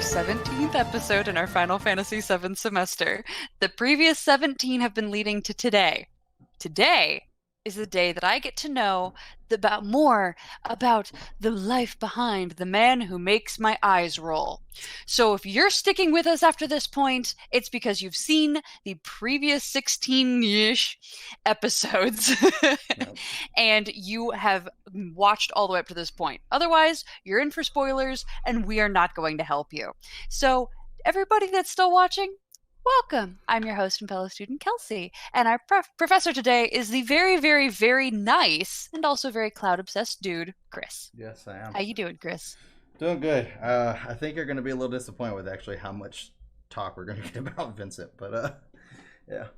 17th episode in our Final Fantasy VII semester. The previous 17 have been leading to today. Today is the day that I get to know more about the life behind the man who makes my eyes roll. So if you're sticking with us after this point, it's because you've seen the previous 16-ish episodes and you have watched all the way up to this point. Otherwise, you're in for spoilers and we are not going to help you. So everybody that's still watching, welcome. I'm your host and fellow student, Kelsey, and our professor today is the very, very, very nice and also very cloud-obsessed dude, Chris. Yes, I am. How you doing, Chris? Doing good. I think you're going to be a little disappointed with actually how much talk we're going to get about Vincent, but yeah.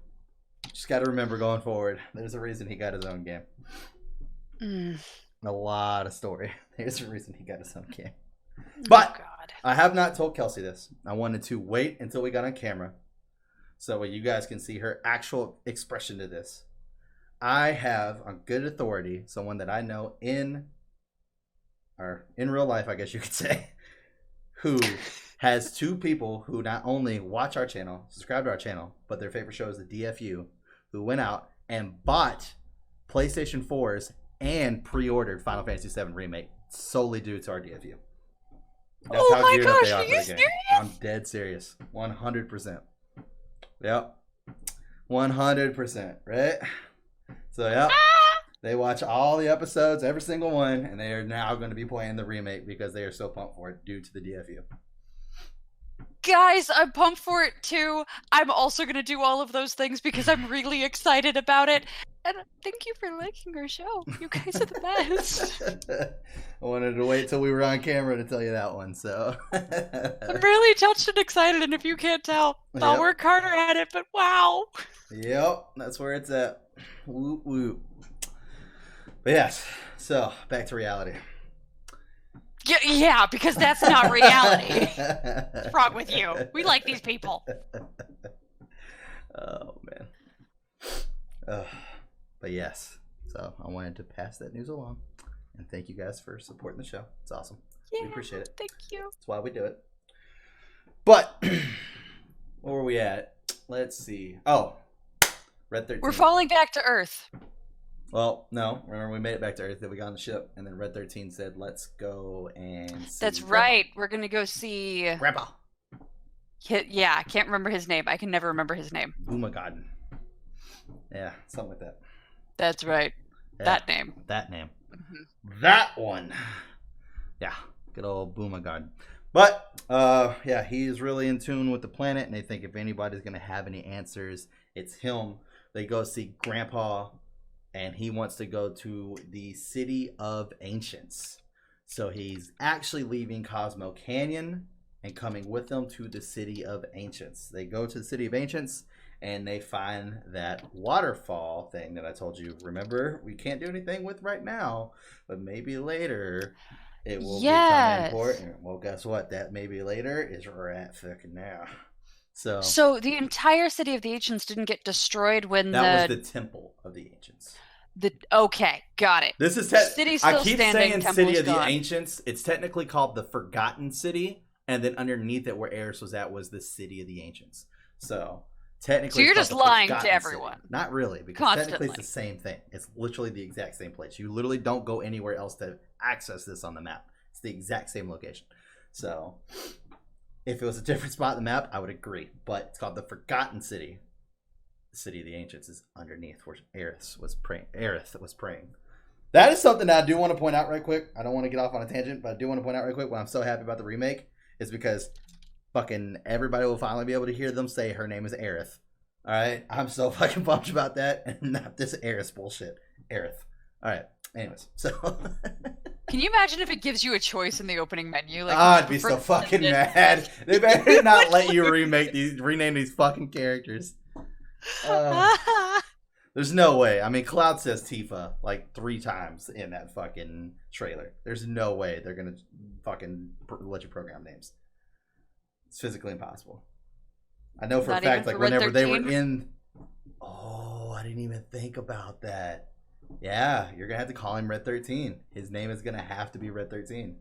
Just got to remember going forward, there's a reason he got his own game. A lot of story. There's a reason he got his own game. But God. I have not told Kelsey this. I wanted to wait until we got on camera so you guys can see her actual expression to this. I have, on good authority, someone that I know in real life, I guess you could say, who has two people who not only watch our channel, subscribe to our channel, but their favorite show is the DFU, who went out and bought PlayStation 4s and pre-ordered Final Fantasy VII Remake solely due to our DFU. That's oh how my geared up gosh, they are are you for the game. serious? I'm dead serious. 100%. Yep. 100%, right? So, yep. They watch all the episodes, every single one, and they are now going to be playing the remake because they are so pumped for it due to the DFU. Guys, I'm pumped for it too. I'm also going to do all of those things because I'm really excited about it. And thank you for liking our show. You guys are the best. I wanted to wait till we were on camera to tell you that one, so. I'm really touched and excited, and if you can't tell, I'll work harder at it, but wow. Yep, that's where it's at. Whoop, whoop. But yes, so back to reality. Yeah, because that's not reality. What's wrong with you? We like these people. Oh, man. But yes, so I wanted to pass that news along. And thank you guys for supporting the show. It's awesome. Yeah, we appreciate it. Thank you. That's why we do it. But, where were we at? Let's see. Oh, Red 13. We're falling back to Earth. Well, no. Remember, we made it back to Earth. Then we got on the ship. And then Red 13 said, let's go and see That's Grandpa. right. We're going to go see... Grandpa. Yeah, I can't remember his name. I can never remember his name. Boomagod. Yeah, something like that. That's right. Yeah, that name. That name. Mm-hmm. That one. Yeah, good old Boomagod. But, yeah, he's really in tune with the planet, and they think if anybody's going to have any answers, it's him. They go see Grandpa, and he wants to go to the City of Ancients. So he's actually leaving Cosmo Canyon and coming with them to the City of Ancients. They go to the City of Ancients, and they find that waterfall thing that I told you. Remember, we can't do anything with right now, but maybe later it will become important. Well, guess what? That maybe later is right fucking now. So the entire City of the Ancients didn't get destroyed when that was the Temple of the Ancients. Okay, got it. This is City's still I keep standing, saying City of the gone. Ancients. It's technically called the Forgotten City, and then underneath it, where Eris was at, was the City of the Ancients. So technically, so you're it's just called the lying to Forgotten everyone. City. Not really, because technically it's the same thing. It's literally the exact same place. You literally don't go anywhere else to access this on the map. It's the exact same location. So if it was a different spot on the map, I would agree. But it's called the Forgotten City. The City of the Ancients is underneath where Aerith was praying. That is something that I do want to point out right quick. I don't want to get off on a tangent, but I do want to point out right quick why I'm so happy about the remake is because fucking everybody will finally be able to hear them say her name is Aerith. All right? I'm so fucking pumped about that and not this Aerith bullshit. Aerith. All right. Anyways, so... Can you imagine if it gives you a choice in the opening menu? Like, I'd be so fucking mad. They better not let you rename these fucking characters. There's no way. I mean, Cloud says Tifa like 3 times in that fucking trailer. There's no way they're gonna fucking let you program names. It's physically impossible. I know for a fact, like whenever they were in. Oh, I didn't even think about that. Yeah, you're gonna have to call him Red 13. His name is gonna have to be Red 13.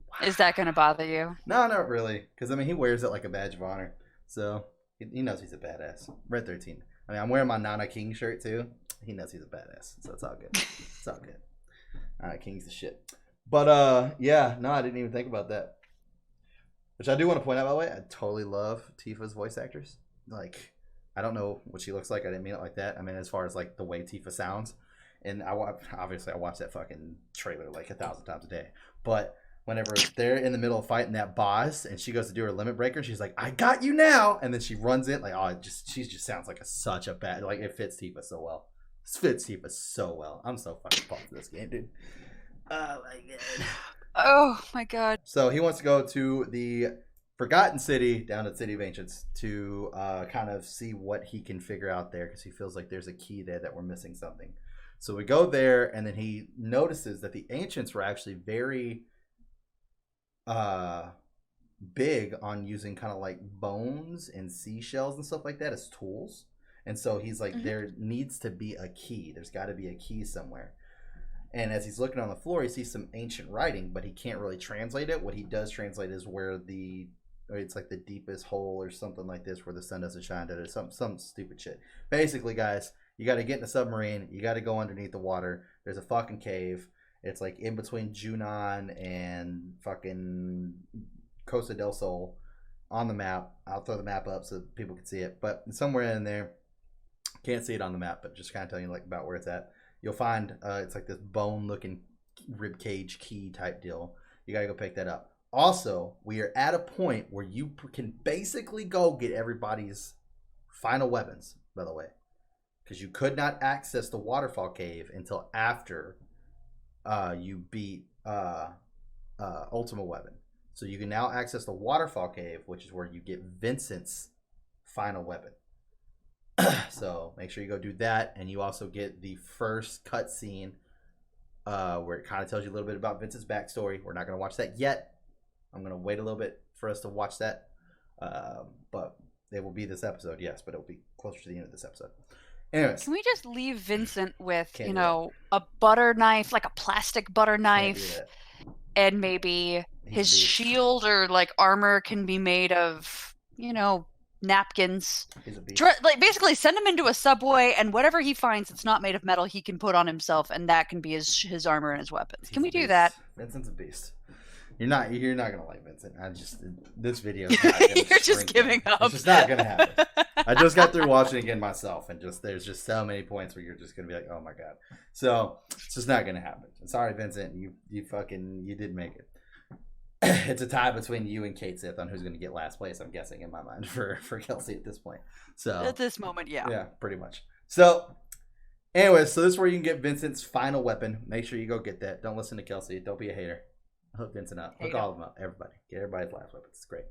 Wow. Is that going to bother you? No, not really. Because, I mean, he wears it like a badge of honor. So, he knows he's a badass. Red 13. I mean, I'm wearing my Nana King shirt, too. He knows he's a badass. So, it's all good. It's all good. Nana King's the shit. But, yeah. No, I didn't even think about that. Which I do want to point out, by the way. I totally love Tifa's voice actress. Like, I don't know what she looks like. I didn't mean it like that. I mean, as far as, like, the way Tifa sounds. And obviously, I watch that fucking trailer like 1,000 times a day. But whenever they're in the middle of fighting that boss and she goes to do her limit breaker, she's like, I got you now. And then she runs it. Like, oh, she just sounds like such a bad, like, it fits Tifa so well. It fits Tifa so well. I'm so fucking pumped for this game, dude. Oh, my God. Oh, my God. So he wants to go to the Forgotten City, down to the City of Ancients, to kind of see what he can figure out there because he feels like there's a key there that we're missing something. So we go there, and then he notices that the ancients were actually very big on using kind of like bones and seashells and stuff like that as tools. And so he's like, there needs to be a key. There's got to be a key somewhere. And as he's looking on the floor, he sees some ancient writing, but he can't really translate it. What he does translate is where it's like the deepest hole or something like this, where the sun doesn't shine. Some stupid shit. Basically, guys, you got to get in a submarine. You got to go underneath the water. There's a fucking cave. It's like in between Junon and fucking Costa del Sol on the map. I'll throw the map up so people can see it. But somewhere in there, can't see it on the map, but just kind of tell you like about where it's at. You'll find it's like this bone-looking rib cage key type deal. You got to go pick that up. Also, we are at a point where you can basically go get everybody's final weapons, by the way. Because you could not access the waterfall cave until after you beat Ultima Weapon. So you can now access the waterfall cave, which is where you get Vincent's final weapon. So make sure you go do that. And you also get the first cutscene where it kind of tells you a little bit about Vincent's backstory. We're not going to watch that yet. I'm going to wait a little bit for us to watch that. But it will be this episode, yes. But it will be closer to the end of this episode. Anyways. Can we just leave Vincent with, a butter knife, like a plastic butter knife, and maybe his shield or like armor can be made of, napkins. Like basically send him into a subway, and whatever he finds that's not made of metal, he can put on himself, and that can be his armor and his weapons. Can we do that? Vincent's a beast. You're not gonna like Vincent. This video is not gonna you're just giving up. It's just not gonna happen. I just got through watching it again myself, and there's just so many points where you're just gonna be like, oh my God. So it's just not gonna happen. Sorry, Vincent, you did make it. It's a tie between you and Kate Sith on who's gonna get last place, I'm guessing, in my mind, for Kelsey at this point. So at this moment, yeah. Yeah, pretty much. So anyways, so this is where you can get Vincent's final weapon. Make sure you go get that. Don't listen to Kelsey. Don't be a hater. Hook Vincent up. Hook all of them up. Everybody. Get everybody's last weapons. It's great.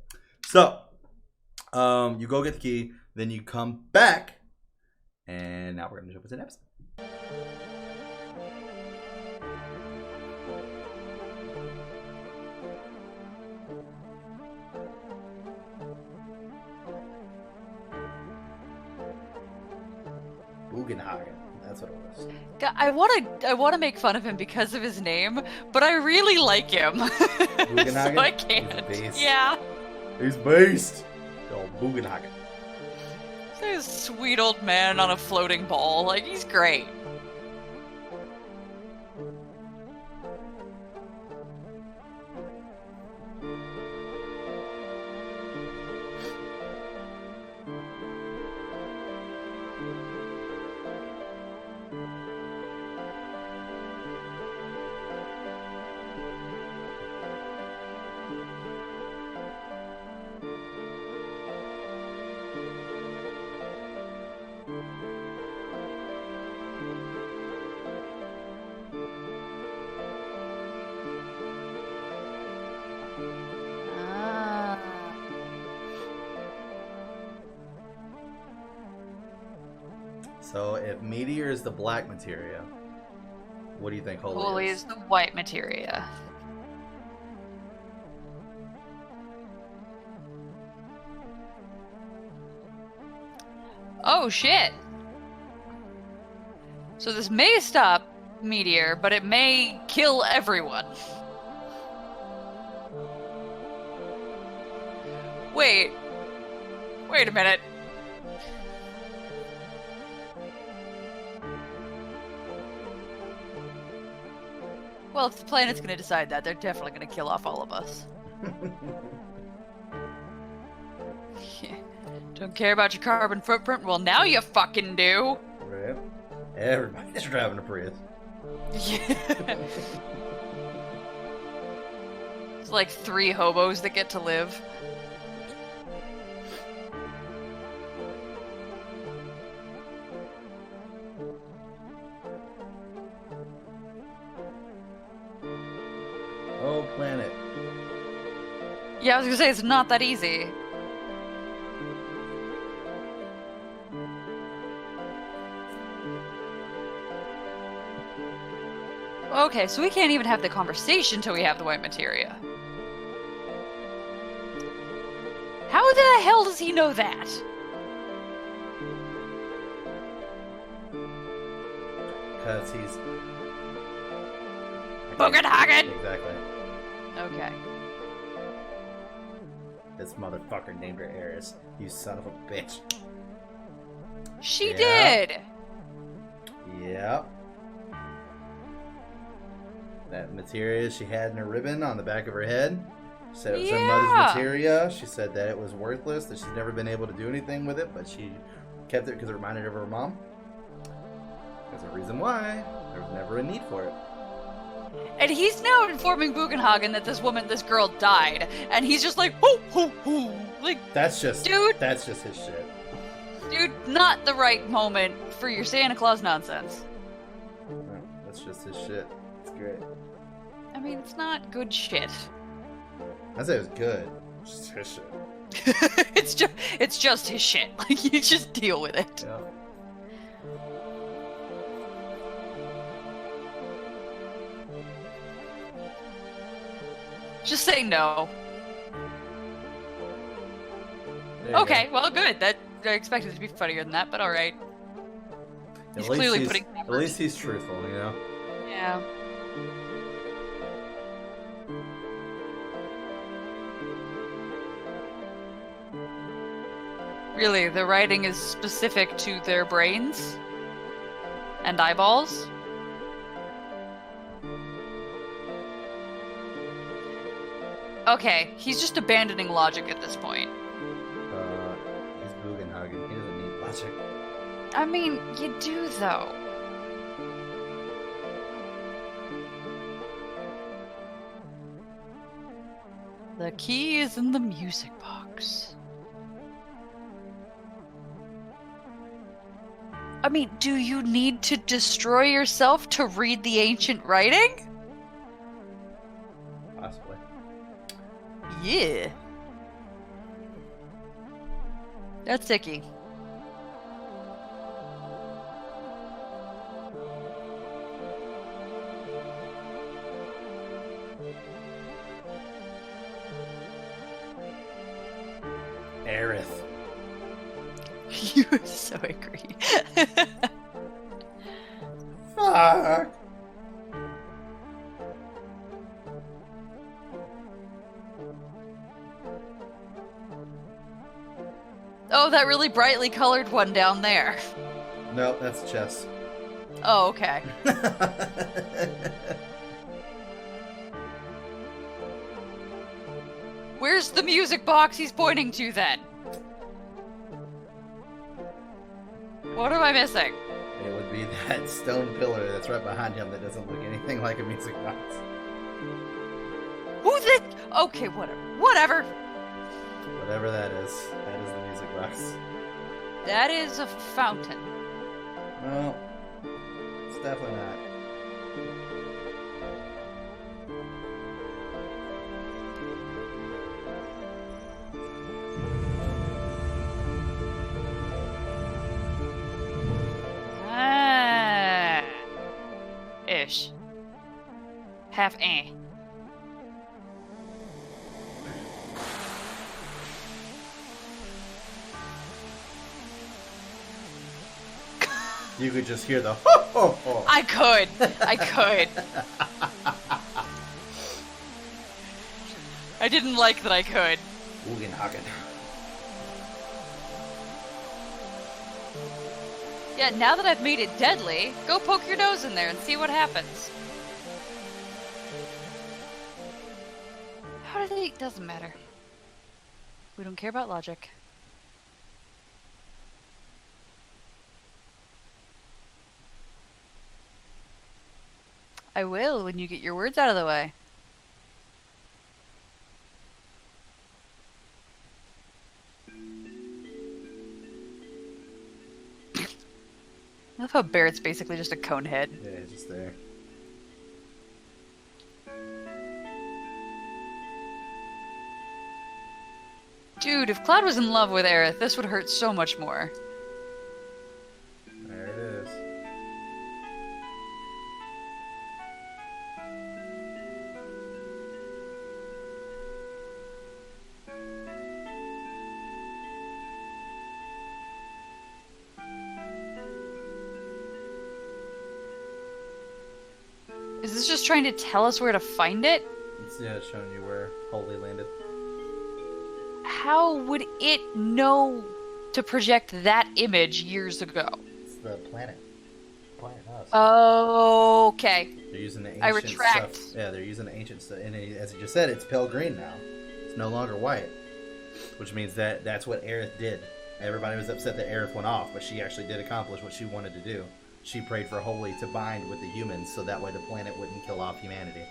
So, you go get the key. Then you come back. And now we're going to jump into an episode. Bugenhagen. That's what it was. I want to make fun of him because of his name, but I really like him. So I can't. He's a beast. Yeah. He's beast. Oh, Bugenhagen. He's a sweet old man on a floating ball. Like, he's great. So if Meteor is the black materia, what do you think Holy is the white materia. Oh shit! So this may stop Meteor, but it may kill everyone. Wait a minute. Well, if the planet's gonna decide that, they're definitely gonna kill off all of us. Don't care about your carbon footprint? Well, now you fucking do! Right. Everybody's driving a Prius. Yeah. It's like 3 hobos that get to live. Oh, planet. Yeah, I was gonna say, it's not that easy. Okay, so we can't even have the conversation till we have the white materia. How the hell does he know that? Because he's... Bugenhagen! Exactly. Okay. This motherfucker named her Eris. You son of a bitch. She Yeah. did! Yep. That materia she had in her ribbon on the back of her head. She said it was her mother's materia. She said that it was worthless, that she's never been able to do anything with it, but she kept it because it reminded her of her mom. There's a reason why. There was never a need for it. And he's now informing Bugenhagen that this girl died, and he's just like, hoo, hoo, hoo. Like, That's just his shit. dude, not the right moment for your Santa Claus nonsense. No, that's just his shit. It's great. I mean, it's not good shit. I said it was good. It's just his shit. it's just his shit. Like, you just deal with it. Yeah. Just say no. There you Okay, go. well, good. That I expected it to be funnier than that, but all right. He's clearly putting effort. At least he's truthful, you know? Yeah. Really, the writing is specific to their brains and eyeballs. Okay, he's just abandoning logic at this point. He's Bugenhagen. He doesn't need logic. I mean, you do, though. The key is in the music box. I mean, do you need to destroy yourself to read the ancient writing? Possibly. Yeah. That's icky. Aerith. You are so angry. Fuck. Oh, that really brightly colored one down there. No, that's chess. Oh, okay. Where's the music box he's pointing to then? What am I missing? It would be that stone pillar that's right behind him that doesn't look anything like a music box. Who the... Okay, whatever. Whatever. Whatever that is the music box. That is a fountain. No, it's definitely not. Ah. Ish. Half eh. You could just hear the ho ho ho. I could. I could. I didn't like that I could. Bugenhagen. Yeah, now that I've made it deadly, go poke your nose in there and see what happens. How do they... Doesn't matter. We don't care about logic. I will when you get your words out of the way. I love how Barrett's basically just a cone head. Yeah, just there. Dude, if Cloud was in love with Aerith, this would hurt so much more. There it is. Is this just trying to tell us where to find it? It's showing you where Holy landed. How would it know to project that image years ago? It's the planet. Planet Us. Okay. They're using the ancient I retract. stuff. Yeah, they're using the ancient stuff. And as you just said, it's pale green now. It's no longer white. Which means that that's what Aerith did. Everybody was upset that Aerith went off, but she actually did accomplish what she wanted to do. She prayed for Holy to bind with the humans so that way the planet wouldn't kill off humanity.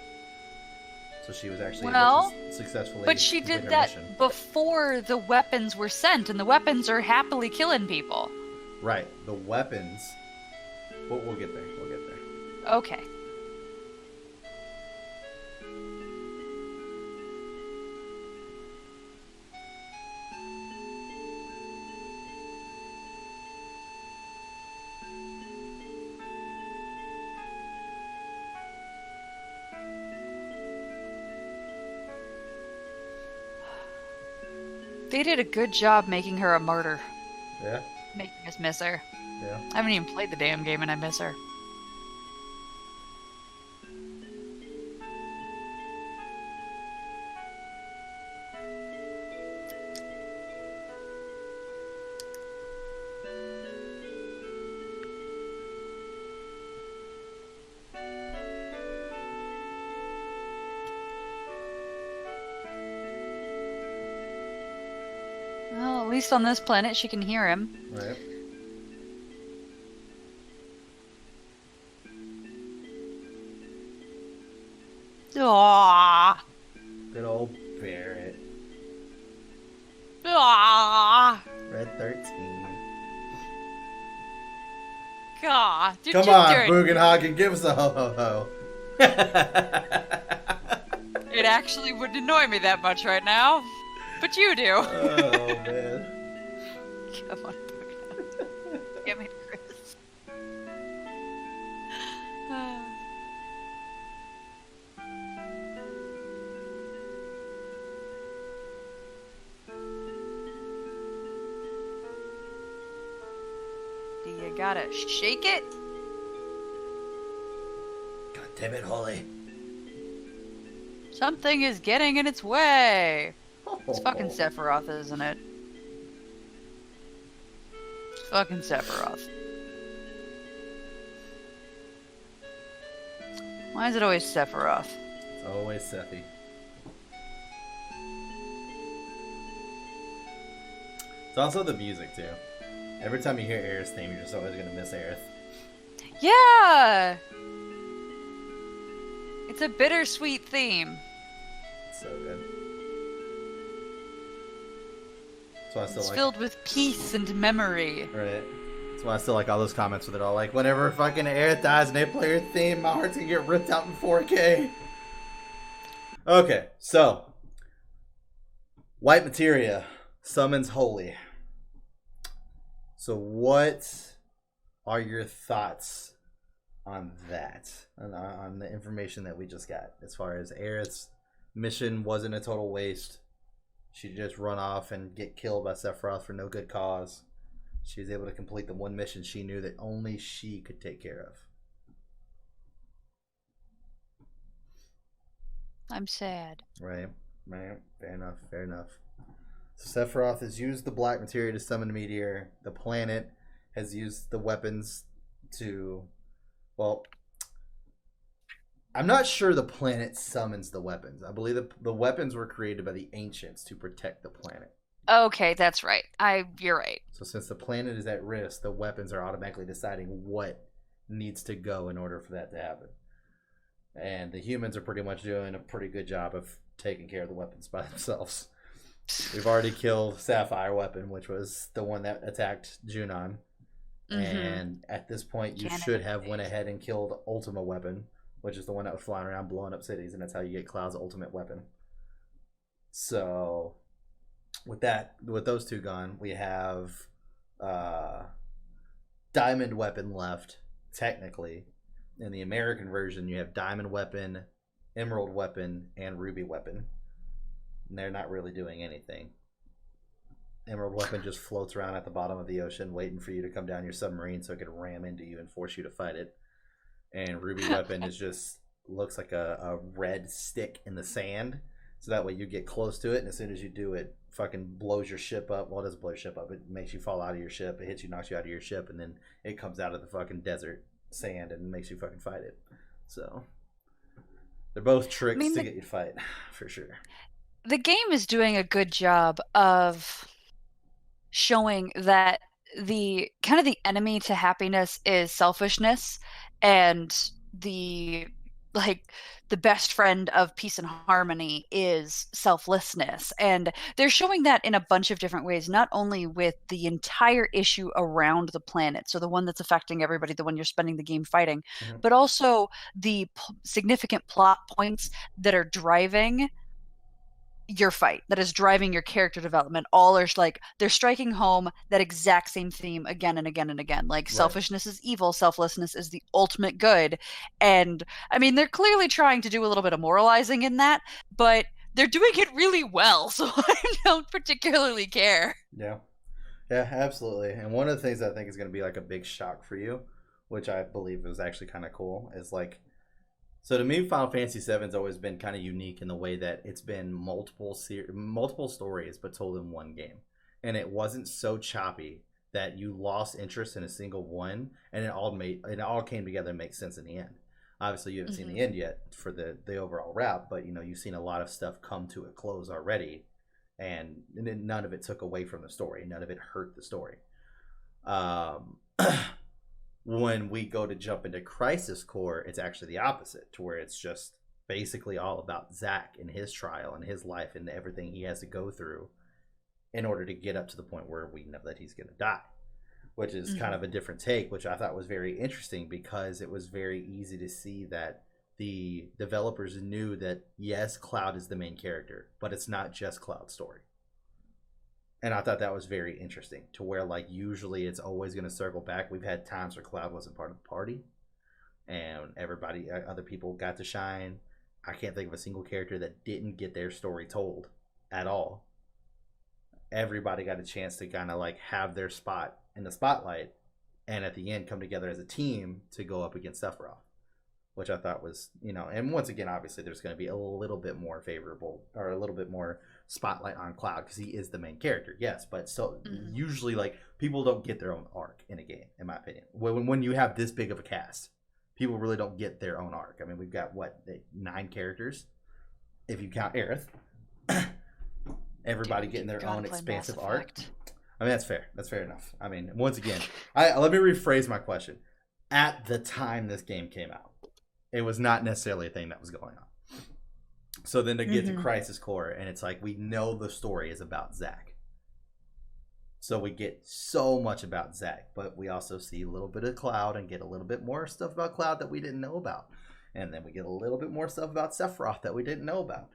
So she was actually able to successfully but she complete did her that mission. before the weapons were sent, and the weapons are happily killing people. Right. The weapons. We'll get there. We'll get there. Okay. They did a good job making her a martyr. Yeah. Making us miss her. Yeah. I haven't even played the damn game and I miss her. Well, at least on this planet she can hear him. Right. Aww. Good old Barrett. Aww. Red 13. God. Come on, Bugenhagen, give us a ho-ho-ho. It actually wouldn't annoy me that much right now. But you do. Oh, man. Come on, Bugenhagen. Get me to Chris. Do you gotta shake it? God damn it, Holy. Something is getting in its way. It's fucking Sephiroth, isn't it? It's fucking Sephiroth. Why is it always Sephiroth? It's always Sephi. It's also the music, too. Every time you hear Aerith's theme, you're just always going to miss Aerith. Yeah! It's a bittersweet theme. It's so good. That's why I still It's like filled with peace and memory. Right. That's why I still like all those comments with it all. Like, whenever fucking Aerith dies and they play her theme, my heart's gonna get ripped out in 4K. Okay, so. White Materia summons Holy. So what are your thoughts on that? On the information that we just got? As far as Aerith's mission wasn't a total waste. She just run off and get killed by Sephiroth for no good cause. She was able to complete the one mission she knew that only she could take care of. I'm sad. Right. Fair enough. So Sephiroth has used the black materia to summon a meteor. The planet has used the weapons to. Well, I'm not sure the planet summons the weapons. I believe the weapons were created by the ancients to protect the planet. Okay, that's right. You're right. So since the planet is at risk, the weapons are automatically deciding what needs to go in order for that to happen. And the humans are pretty much doing a pretty good job of taking care of the weapons by themselves. We've already killed Sapphire Weapon, which was the one that attacked Junon. And at this point, you should have went ahead and killed Ultima Weapon, which is the one that was flying around blowing up cities, and that's how you get Cloud's ultimate weapon. So with those two gone, we have Diamond Weapon left, technically. In the American version, you have Diamond Weapon, Emerald Weapon, and Ruby Weapon. And they're not really doing anything. Emerald Weapon just floats around at the bottom of the ocean, waiting for you to come down your submarine so it can ram into you and force you to fight it. And Ruby Weapon is just looks like a red stick in the sand. So that way you get close to it, and as soon as you do, it fucking blows your ship up. Well, it doesn't blow your ship up. It makes you fall out of your ship. It hits you, knocks you out of your ship, and then it comes out of the fucking desert sand and makes you fucking fight it. So they're both tricks to get you to fight, for sure. The game is doing a good job of showing that the kind of the enemy to happiness is selfishness, and the best friend of peace and harmony is selflessness. And they're showing that in a bunch of different ways, not only with the entire issue around the planet, so the one that's affecting everybody, the one you're spending the game fighting, but also the significant plot points that are driving your fight, that is driving your character development. All are like, they're striking home that exact same theme again and again and again. Like, selfishness is evil, selflessness is the ultimate good. And I mean, they're clearly trying to do a little bit of moralizing in that, but they're doing it really well, so I don't particularly care. Yeah, absolutely. And one of the things I think is going to be like a big shock for you, which I believe is actually kind of cool, is like, so to me, Final Fantasy VII has always been kind of unique in the way that it's been multiple stories, but told in one game, and it wasn't so choppy that you lost interest in a single one, and it all came together and makes sense in the end. Obviously, you haven't seen the end yet for the overall wrap, but you've seen a lot of stuff come to a close already, and none of it took away from the story. None of it hurt the story. When we go to jump into Crisis Core, it's actually the opposite, to where it's just basically all about Zack and his trial and his life and everything he has to go through in order to get up to the point where we know that he's going to die, which is kind of a different take, which I thought was very interesting, because it was very easy to see that the developers knew that, yes, Cloud is the main character, but it's not just Cloud's story. And I thought that was very interesting, to where, like, usually it's always going to circle back. We've had times where Cloud wasn't part of the party and everybody, other people got to shine. I can't think of a single character that didn't get their story told at all. Everybody got a chance to kind of like have their spot in the spotlight, and at the end come together as a team to go up against Sephiroth, which I thought was, and once again, obviously there's going to be a little bit more favorable, or a little bit more spotlight on Cloud, because he is the main character, yes, but still, usually, like, people don't get their own arc in a game, in my opinion. When you have this big of a cast, people really don't get their own arc. I mean, we've got 9 characters, if you count Aerith. Everybody getting their own expansive arc. I mean, that's fair. That's fair enough. I mean, once again, let me rephrase my question. At the time this game came out, it was not necessarily a thing that was going on. So then to get to Crisis Core, and it's like, we know the story is about Zack. So we get so much about Zack, but we also see a little bit of Cloud and get a little bit more stuff about Cloud that we didn't know about. And then we get a little bit more stuff about Sephiroth that we didn't know about.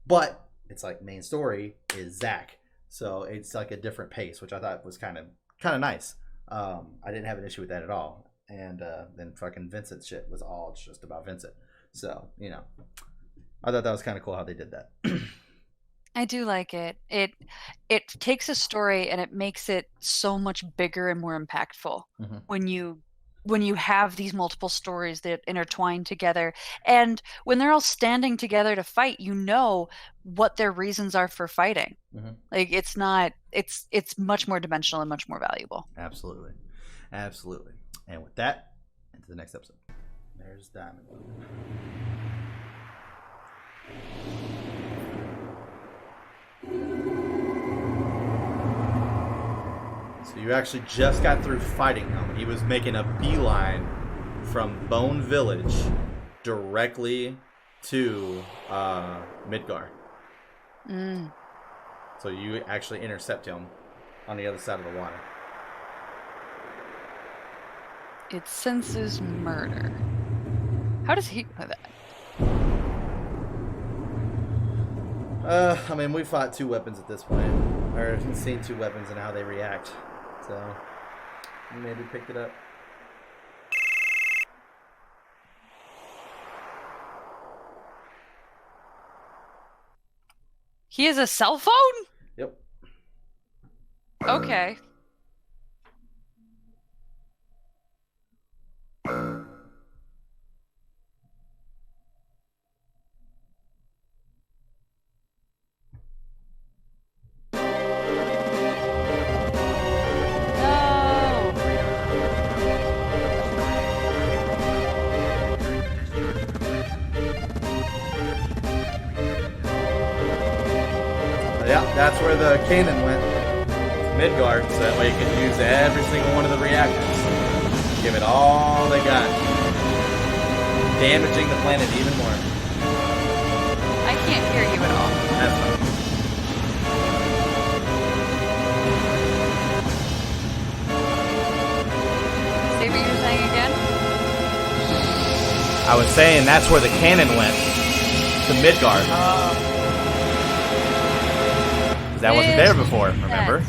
But it's like, main story is Zack. So it's like a different pace, which I thought was kind of nice. I didn't have an issue with that at all. And then fucking Vincent's shit was all just about Vincent. So, I thought that was kind of cool how they did that. I do like it. It takes a story and it makes it so much bigger and more impactful when you when you have these multiple stories that intertwine together, and when they're all standing together to fight, you know what their reasons are for fighting. Like it's not, it's much more dimensional and much more valuable. Absolutely. Absolutely. And with that, into the next episode. There's Diamond. So you actually just got through fighting him. He was making a beeline from Bone Village directly to Midgar. So you actually intercept him on the other side of the water. It senses murder. How does he know that? I mean, we fought two weapons at this point. Or seen two weapons and how they react. So, you maybe picked it up. He has a cell phone? Yep. Okay. Yeah, that's where the cannon went. Midgard, so that way you can use every single one of the reactors. Give it all they got. Damaging the planet even more. I can't hear you at all. That's fine. Say what you're saying again? I was saying that's where the cannon went. To Midgard. That wasn't there before, remember?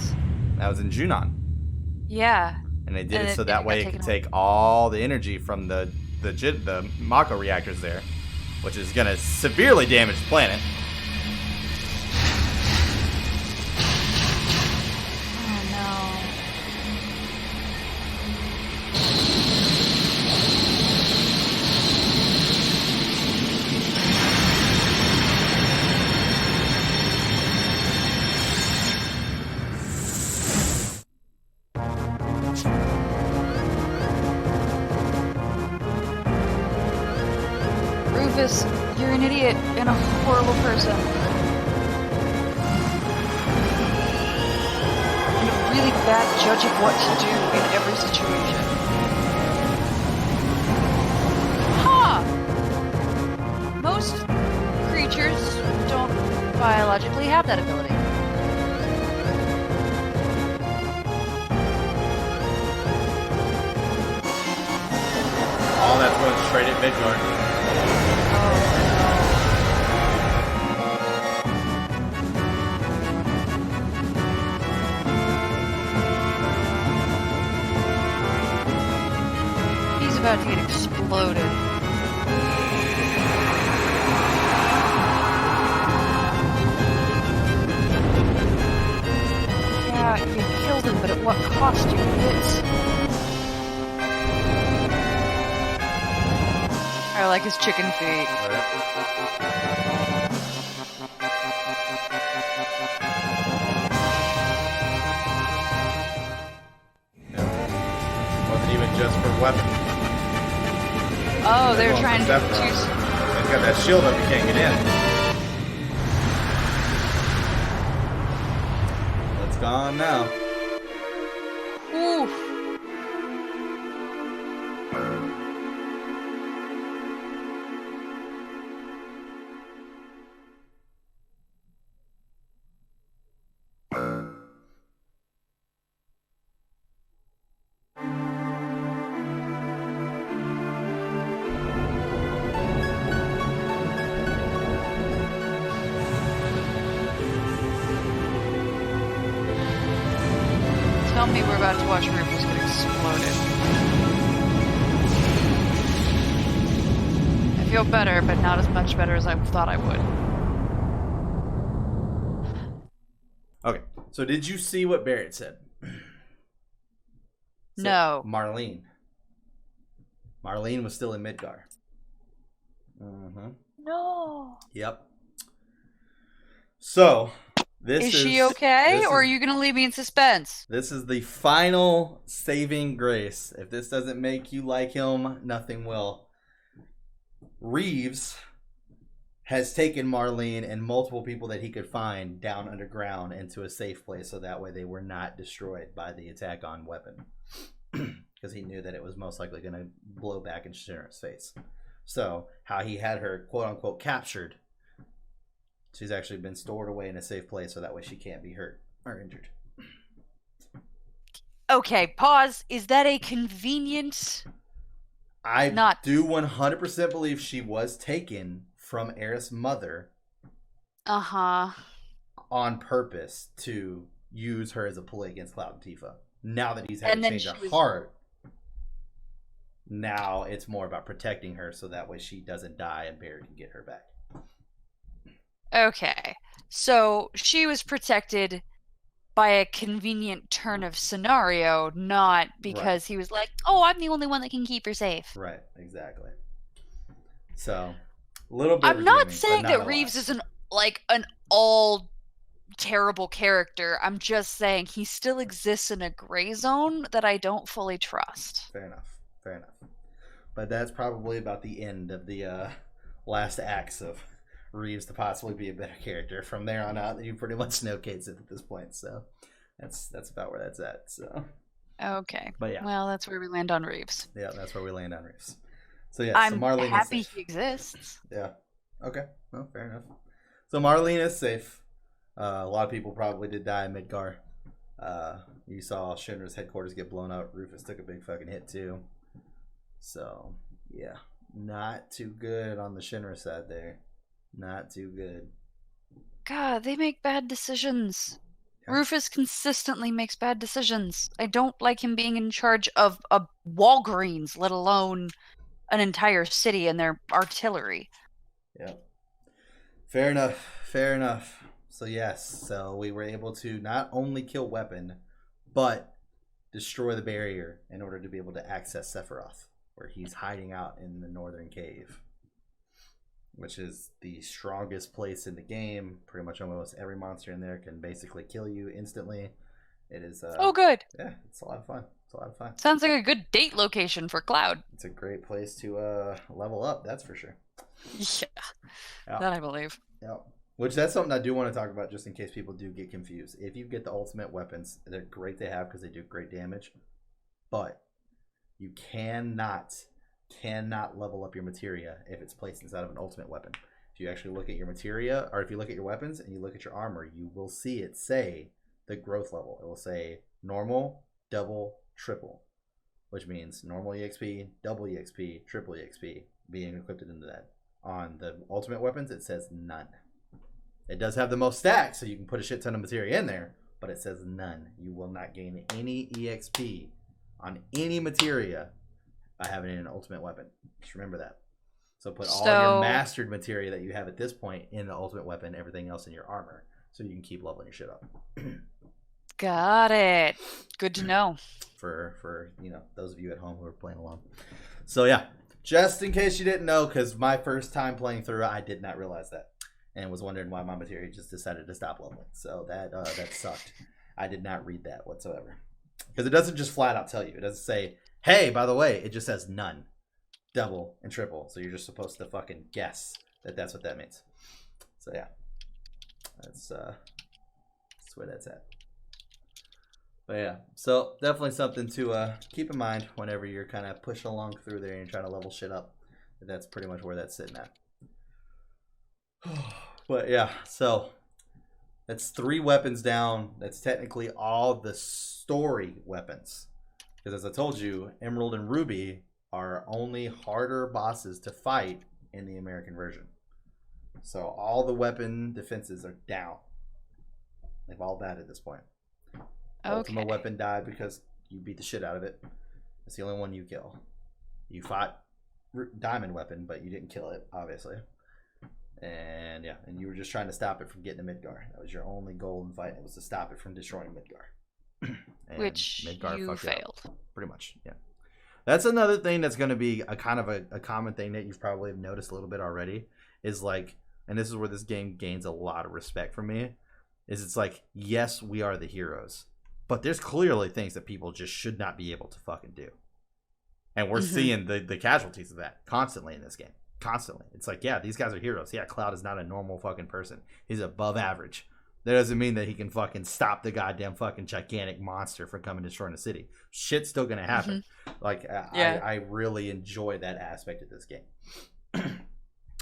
That was in Junon. Yeah. And they did it so that way it could take all the energy from the Mako reactors there, which is going to severely damage the planet. Oh no. Rufus, you're an idiot and a horrible person. And a really bad judge of what to do in every situation. Huh! Most creatures don't biologically have that ability. All that's going straight at Midgard. He's about to get exploded. Yeah, you killed him, but at what cost, you idiots? I like his chicken feet. Wasn't even just for weapons. Oh, they're trying to choose. He's got that shield up, you can't get in. It's gone now. Oof. Tell me we're about to watch Rufus get exploded. I feel better, but not as much better as I thought I would. Okay, so did you see what Barrett said? No. Marlene. Marlene was still in Midgar. Mm-hmm. No. Yep. So Is she okay, or are you gonna leave me in suspense? this is the final saving grace. If this doesn't make you like him, nothing will. Reeves has taken Marlene and multiple people that he could find down underground into a safe place, so that way they were not destroyed by the attack on weapon, because he knew that it was most likely going to blow back in Shinra's face. So how he had her quote unquote captured, she's actually been stored away in a safe place, so that way she can't be hurt or injured. Okay, pause. Is that a convenient? I do 100% believe she was taken from Aerith's mother. Uh-huh. On purpose to use her as a pulley against Cloud and Tifa. Now that he's had to change her heart, now it's more about protecting her so that way she doesn't die and Barry can get her back. Okay. So she was protected by a convenient turn of scenario, not because he was like, oh, I'm the only one that can keep her safe. Right, exactly. So, a little bit. I'm not saying that Reeves is an all terrible character. I'm just saying he still exists in a gray zone that I don't fully trust. Fair enough. Fair enough. But that's probably about the end of the last acts of Reeves to possibly be a better character. From there on out, you pretty much know Kate's at this point. So that's about where that's at. So okay. But yeah. Well, that's where we land on Reeves. Yeah, that's where we land on Reeves. So yeah, I'm so Marlene happy is safe. He exists. Yeah. Okay. Well, fair enough. So Marlene is safe. A lot of people probably did die in Midgar. You saw Shinra's headquarters get blown up. Rufus took a big fucking hit too. So yeah, not too good on the Shinra side there. Not too good. God, they make bad decisions. Yeah. Rufus consistently makes bad decisions. I don't like him being in charge of a Walgreens, let alone an entire city and their artillery. Yeah. Fair enough. Fair enough. So yes, so we were able to not only kill Weapon, but destroy the barrier in order to be able to access Sephiroth, where he's hiding out in the northern cave, which is the strongest place in the game. Pretty much almost every monster in there can basically kill you instantly. It is oh good. Yeah, it's a lot of fun. It's a lot of fun. Sounds like a good date location for Cloud. It's a great place to level up, that's for sure. Yeah. That I believe. Yeah. Which that's something I do want to talk about, just in case people do get confused. If you get the ultimate weapons, they're great to have because they do great damage, but you cannot level up your materia if it's placed inside of an ultimate weapon. If you actually look at your materia, or if you look at your weapons and you look at your armor, you will see it say the growth level. It will say normal, double, triple, which means normal EXP, double EXP, triple EXP being equipped into that. On the ultimate weapons, it says none. It does have the most stacks, so you can put a shit ton of materia in there, but it says none. You will not gain any EXP on any materia by having it in an ultimate weapon. Just remember that. So put all your mastered materia that you have at this point in the ultimate weapon, everything else in your armor, so you can keep leveling your shit up. Got it. Good to know. For those of you at home who are playing along. So yeah, just in case you didn't know, because my first time playing through, I did not realize that, and was wondering why my materia just decided to stop leveling. So that sucked. I did not read that whatsoever, because it doesn't just flat out tell you. It doesn't say, hey, by the way, it just says none, double, and triple. So you're just supposed to fucking guess that that's what that means. So yeah, that's where that's at. But yeah, so definitely something to keep in mind whenever you're kind of pushing along through there and you're trying to level shit up. That's pretty much where that's sitting at. But yeah, so that's 3 weapons down. That's technically all the story weapons. Because as I told you, Emerald and Ruby are only harder bosses to fight in the American version. So all the weapon defenses are down. They've all died at this point. Okay. Ultimate weapon died because you beat the shit out of it. It's the only one you kill. You fought Diamond Weapon, but you didn't kill it, obviously. And yeah, and you were just trying to stop it from getting to Midgar. That was your only goal in fighting. It was to stop it from destroying Midgar. Which Midgar you failed. Pretty much, yeah. That's another thing that's going to be a kind of a common thing that you've probably noticed a little bit already is like, and this is where this game gains a lot of respect from me, is it's like, yes, we are the heroes, but there's clearly things that people just should not be able to fucking do. And we're seeing the casualties of that constantly in this game. Constantly. It's like, yeah, these guys are heroes. Yeah, Cloud is not a normal fucking person. He's above average. That doesn't mean that he can fucking stop the goddamn fucking gigantic monster from coming and destroying the city. Shit's still gonna happen. Like, I really enjoy that aspect of this game.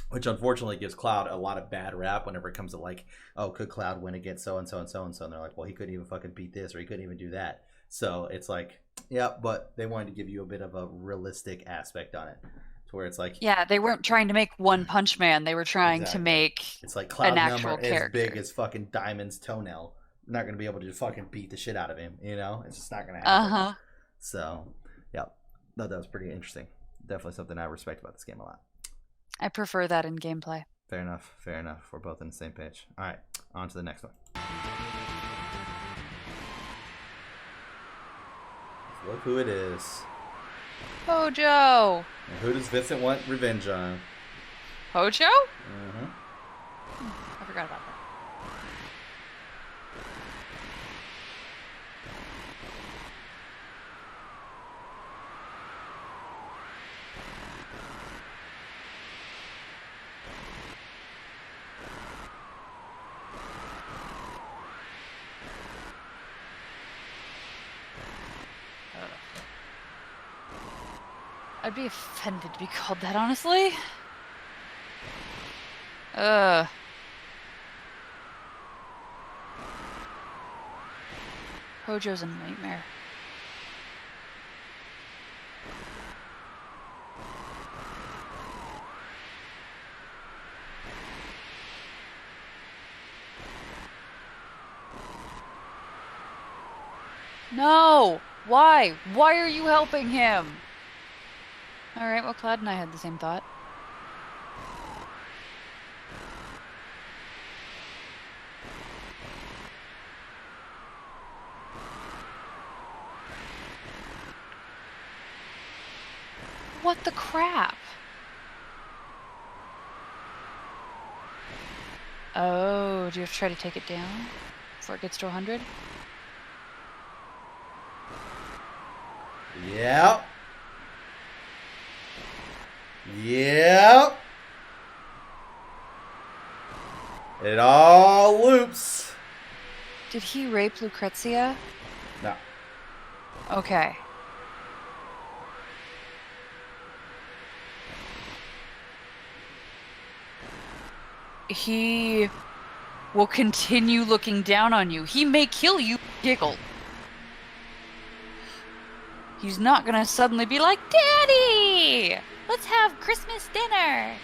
Which unfortunately gives Cloud a lot of bad rap whenever it comes to like, oh, could Cloud win against so-and-so and so-and-so? And they're like, well, he couldn't even fucking beat this or he couldn't even do that. So it's like, yeah, but they wanted to give you a bit of a realistic aspect on it. Where it's like, yeah, they weren't trying to make One Punch Man. They were trying to make it's like Cloud an actual number character as big as fucking Diamond's toenail. I'm not gonna be able to just fucking beat the shit out of him. You know, it's just not gonna happen. So, yeah, that was pretty interesting. Definitely something I respect about this game a lot. I prefer that in gameplay. Fair enough. Fair enough. We're both on the same page. All right, on to the next one. Look who it is. Hojo! And who does Vincent want revenge on? Hojo? I forgot about that. I'd be offended to be called that, honestly. Hojo's a nightmare. No! Why? Why are you helping him? Alright, well, Cloud and I had the same thought. What the crap? Oh, do you have to try to take it down before it gets to 100? Yep. Yep. It all loops. Did he rape Lucrezia? No. Okay. He will continue looking down on you. He may kill you, giggle. He's not gonna suddenly be like, Daddy! Let's have Christmas dinner!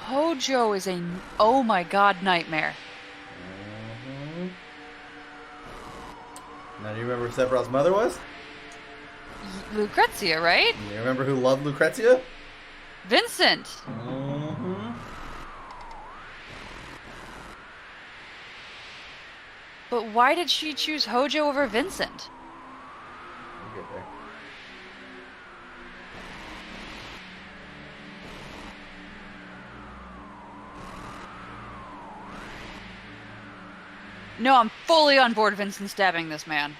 Hojo is a oh my god nightmare. Now, do you remember who Sephiroth's mother was? Lucrezia, right? You remember who loved Lucrezia? Vincent. But why did she choose Hojo over Vincent? We'll get there. No, I'm fully on board Vincent stabbing this man.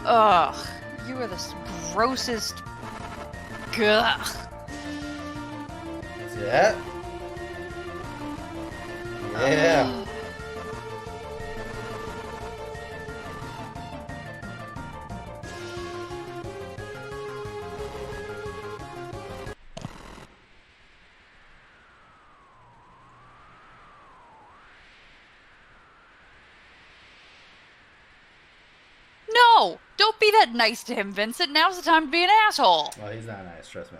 Ugh, you are the grossest. Gugh. See that? Yeah. No! Don't be that nice to him, Vincent. Now's the time to be an asshole. Well, he's not nice, trust me.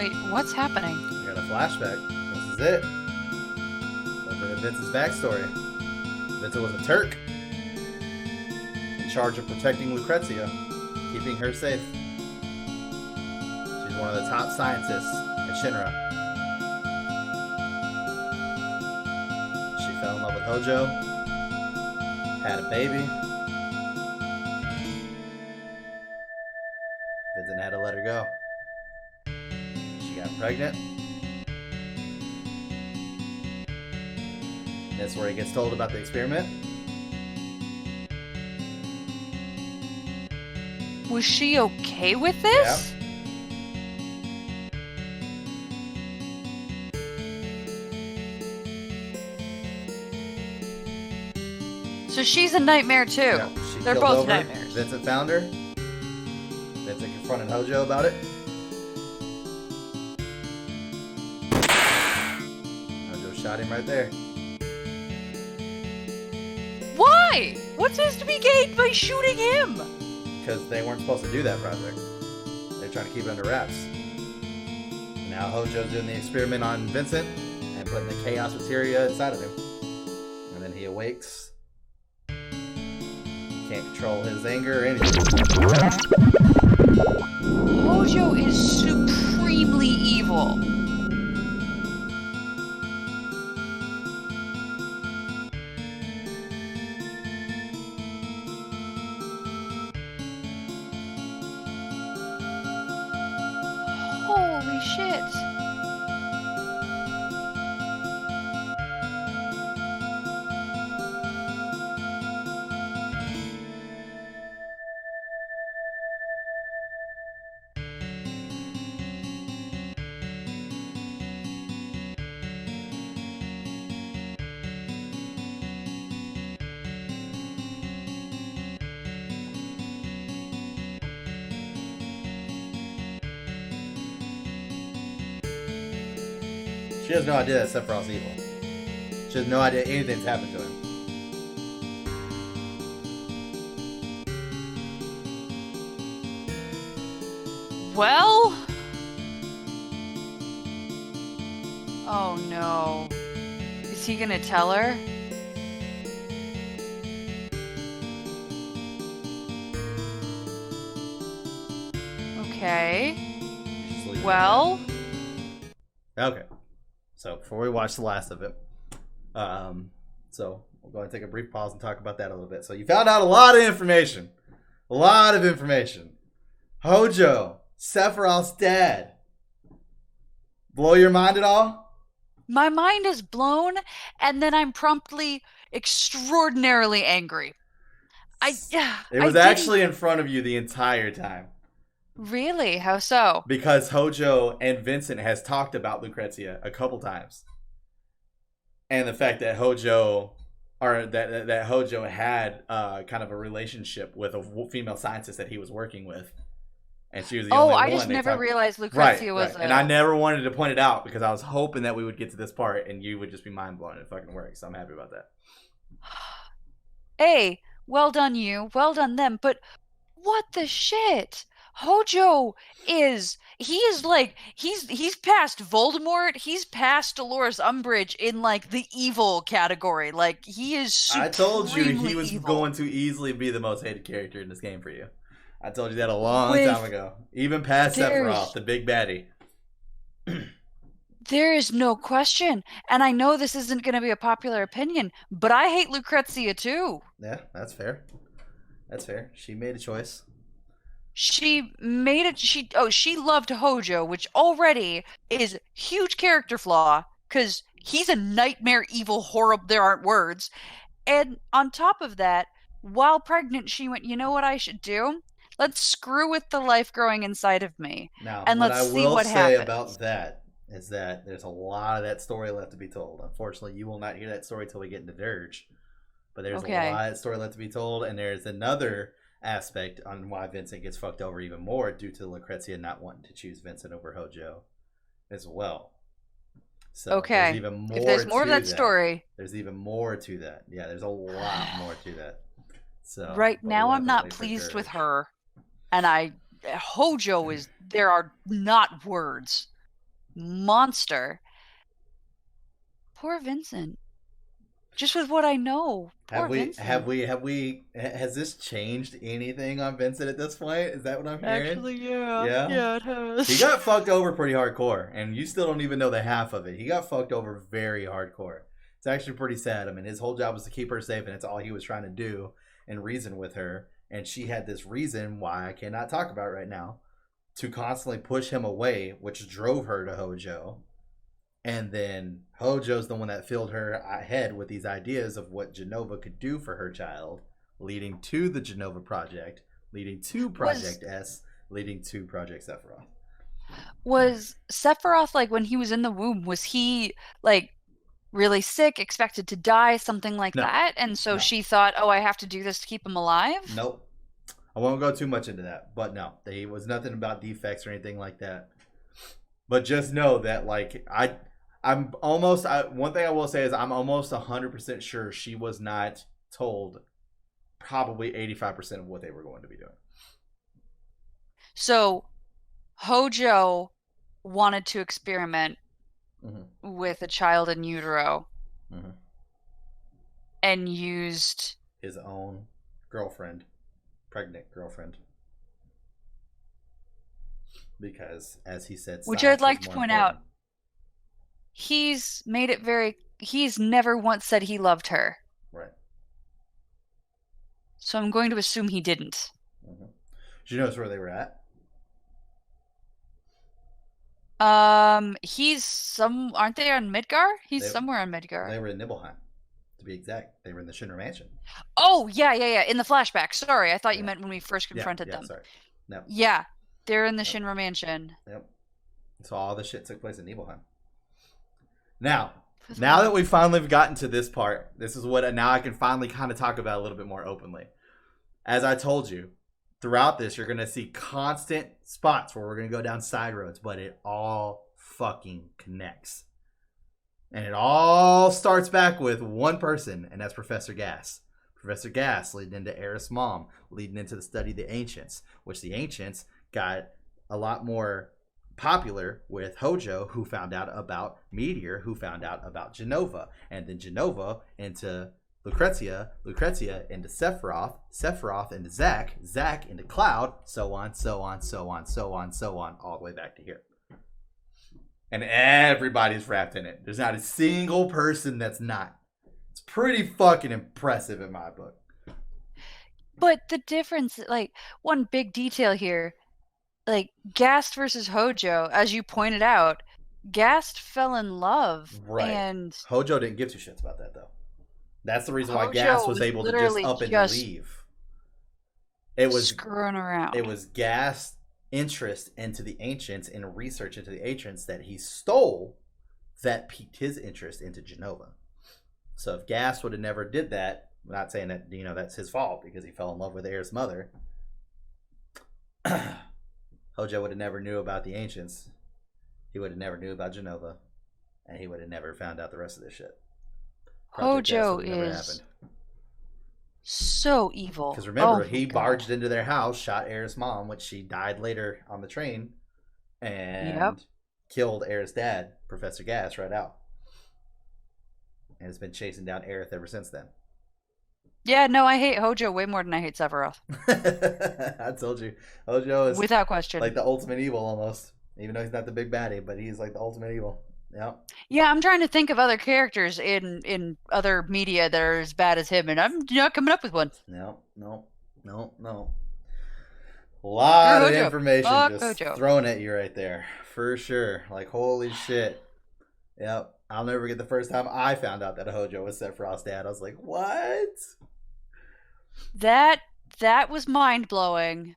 Wait, what's happening? We got a flashback. This is it. A little bit of Vince's backstory. Vincent was a Turk in charge of protecting Lucrezia, keeping her safe. She's one of the top scientists at Shinra. She fell in love with Hojo, had a baby. Vincent had to let her go. She got pregnant. And that's where he gets told about the experiment. Was she okay with this? Yeah. So she's a nightmare too. Yeah, she They're killed both over. nightmares. Vincent found her. Vincent confronted Hojo about it. Hojo shot him right there. Why? What's to be gained by shooting him? Because they weren't supposed to do that project. They're trying to keep it under wraps. Now Hojo's doing the experiment on Vincent and putting the chaos materia inside of him. And then he awakes. He can't control his anger or anything. Hojo is supremely evil. Holy shit. She has no idea that Sephiroth's evil. She has no idea anything's happened to him. Well? Oh no. Is he gonna tell her? Okay. Just leave it Well? Okay. So before we watch the last of it, so we'll go and take a brief pause and talk about that a little bit. So you found out a lot of information. A lot of information. Hojo, Sephiroth's dad. Blow your mind at all? My mind is blown, and then I'm promptly extraordinarily angry. It was actually in front of you the entire time. Really? How so? Because Hojo and Vincent has talked about Lucrezia a couple times. And the fact that Hojo that Hojo had kind of a relationship with a female scientist that he was working with. And she was the only one. I just never realized Lucrezia was right. And I never wanted to point it out because I was hoping that we would get to this part and you would just be mind blown and it fucking works. So I'm happy about that. Hey, well done you, well done them, but what the shit? Hojo he's past Voldemort, he's past Dolores Umbridge in like the evil category. Like he is I told you he was evil. going to easily be the most hated character in this game for you. I told you that a long time ago. Even past Sephiroth, the big baddie. There is no question. And I know this isn't going to be a popular opinion, but I hate Lucrezia too. Yeah, that's fair. That's fair. She made a choice. She made it. She loved Hojo, which already is huge character flaw because he's a nightmare, evil, horrible. There aren't words. And on top of that, while pregnant, she went, you know what I should do? Let's screw with the life growing inside of me. Now, and what let's I see will what say happens. about that is that there's a lot of that story left to be told. Unfortunately, you will not hear that story till we get into Dirge. But there's a lot of story left to be told, and there's another aspect on why Vincent gets fucked over even more due to Lucrezia not wanting to choose Vincent over Hojo as well. So there's even more. If there's more of that story, there's even more to that. Yeah, there's a lot more to that. So right now I'm not pleased with her, and Hojo is. There are not words. monster. Poor Vincent. Just with what I know. Poor Vincent. Has this changed anything on Vincent at this point? Is that what I'm hearing? Actually, yeah. Yeah. Yeah, it He has. got fucked over pretty hardcore, and you still don't even know the half of it. He got fucked over very hardcore. It's actually pretty sad. I mean, his whole job was to keep her safe, and it's all he was trying to do and reason with her. And she had this reason why I cannot talk about right now to constantly push him away, which drove her to Hojo. And then Hojo's the one that filled her head with these ideas of what Genova could do for her child, leading to the Genova Project, leading to Was Project S, leading to Project Sephiroth. was Sephiroth like when he was in the womb, was he like really sick, expected to die, something like No, that? And so no, she thought, "Oh, I have to do this to keep him alive?" nope. I won't go too much into that, but no, there was nothing about defects or anything like that. But just know that, like, one thing I will say is I'm almost 100% sure she was not told probably 85% of what they were going to be doing. So Hojo wanted to experiment with a child in utero and used his own girlfriend, pregnant girlfriend. Because, as he said, which I'd like to more point important. out, he's made it he's never once said he loved her. Right. So I'm going to assume he didn't. Did you notice where they were at? Aren't they on Midgar? He's They- somewhere on Midgar. They were in Nibelheim, to be exact. They were in the Shinra Mansion. Oh, yeah. In the flashback. Sorry, I thought you meant when we first confronted them. Sorry. No. Yeah, they're in the Shinra Mansion. Yep. So all the shit took place in Nibelheim. Now that we've finally gotten to this part, this is what now I can finally kind of talk about a little bit more openly. As I told you, throughout this, you're going to see constant spots where we're going to go down side roads, but it all fucking connects. And it all starts back with one person, and that's Professor Gas. Professor Gas leading into Eris' mom, leading into the study of the Ancients, which the Ancients got a lot more popular with Hojo, who found out about Meteor, who found out about Genova, and then Genova into Lucrezia into Sephiroth into Zack into Cloud, so on, all the way back to here. And everybody's wrapped in it. There's not a single person that's not. It's pretty fucking impressive in my book. But the difference, like, one big detail here, like, Gast versus Hojo, as you pointed out, Gast fell in love. Right. And Hojo didn't give two shits about that, though. That's the reason why Hojo Gast was able to just up and leave. It was screwing around. It was Gast's interest into the Ancients and research into the Ancients that he stole that piqued his interest into Genova. So if Gast would have never did that, I'm not saying that, that's his fault because he fell in love with Aerith's mother. Hojo would have never knew about the Ancients. He would have never knew about Genova. And he would have never found out the rest of this shit. Hojo is so evil. Because remember, he barged into their house, shot Aerith's mom, which she died later on the train, and killed Aerith's dad, Professor Gas, right out. And has been chasing down Aerith ever since then. Yeah, no, I hate Hojo way more than I hate Sephiroth. I told you. Hojo is without question like the ultimate evil almost. Even though he's not the big baddie, but he's like the ultimate evil. Yep. Yeah, I'm trying to think of other characters in other media that are as bad as him, and I'm not coming up with one. No. A lot of information just thrown at you right there. For sure. Like, holy shit. Yep. I'll never forget the first time I found out that Hojo was Sephiroth's dad. I was like, what? That was mind-blowing.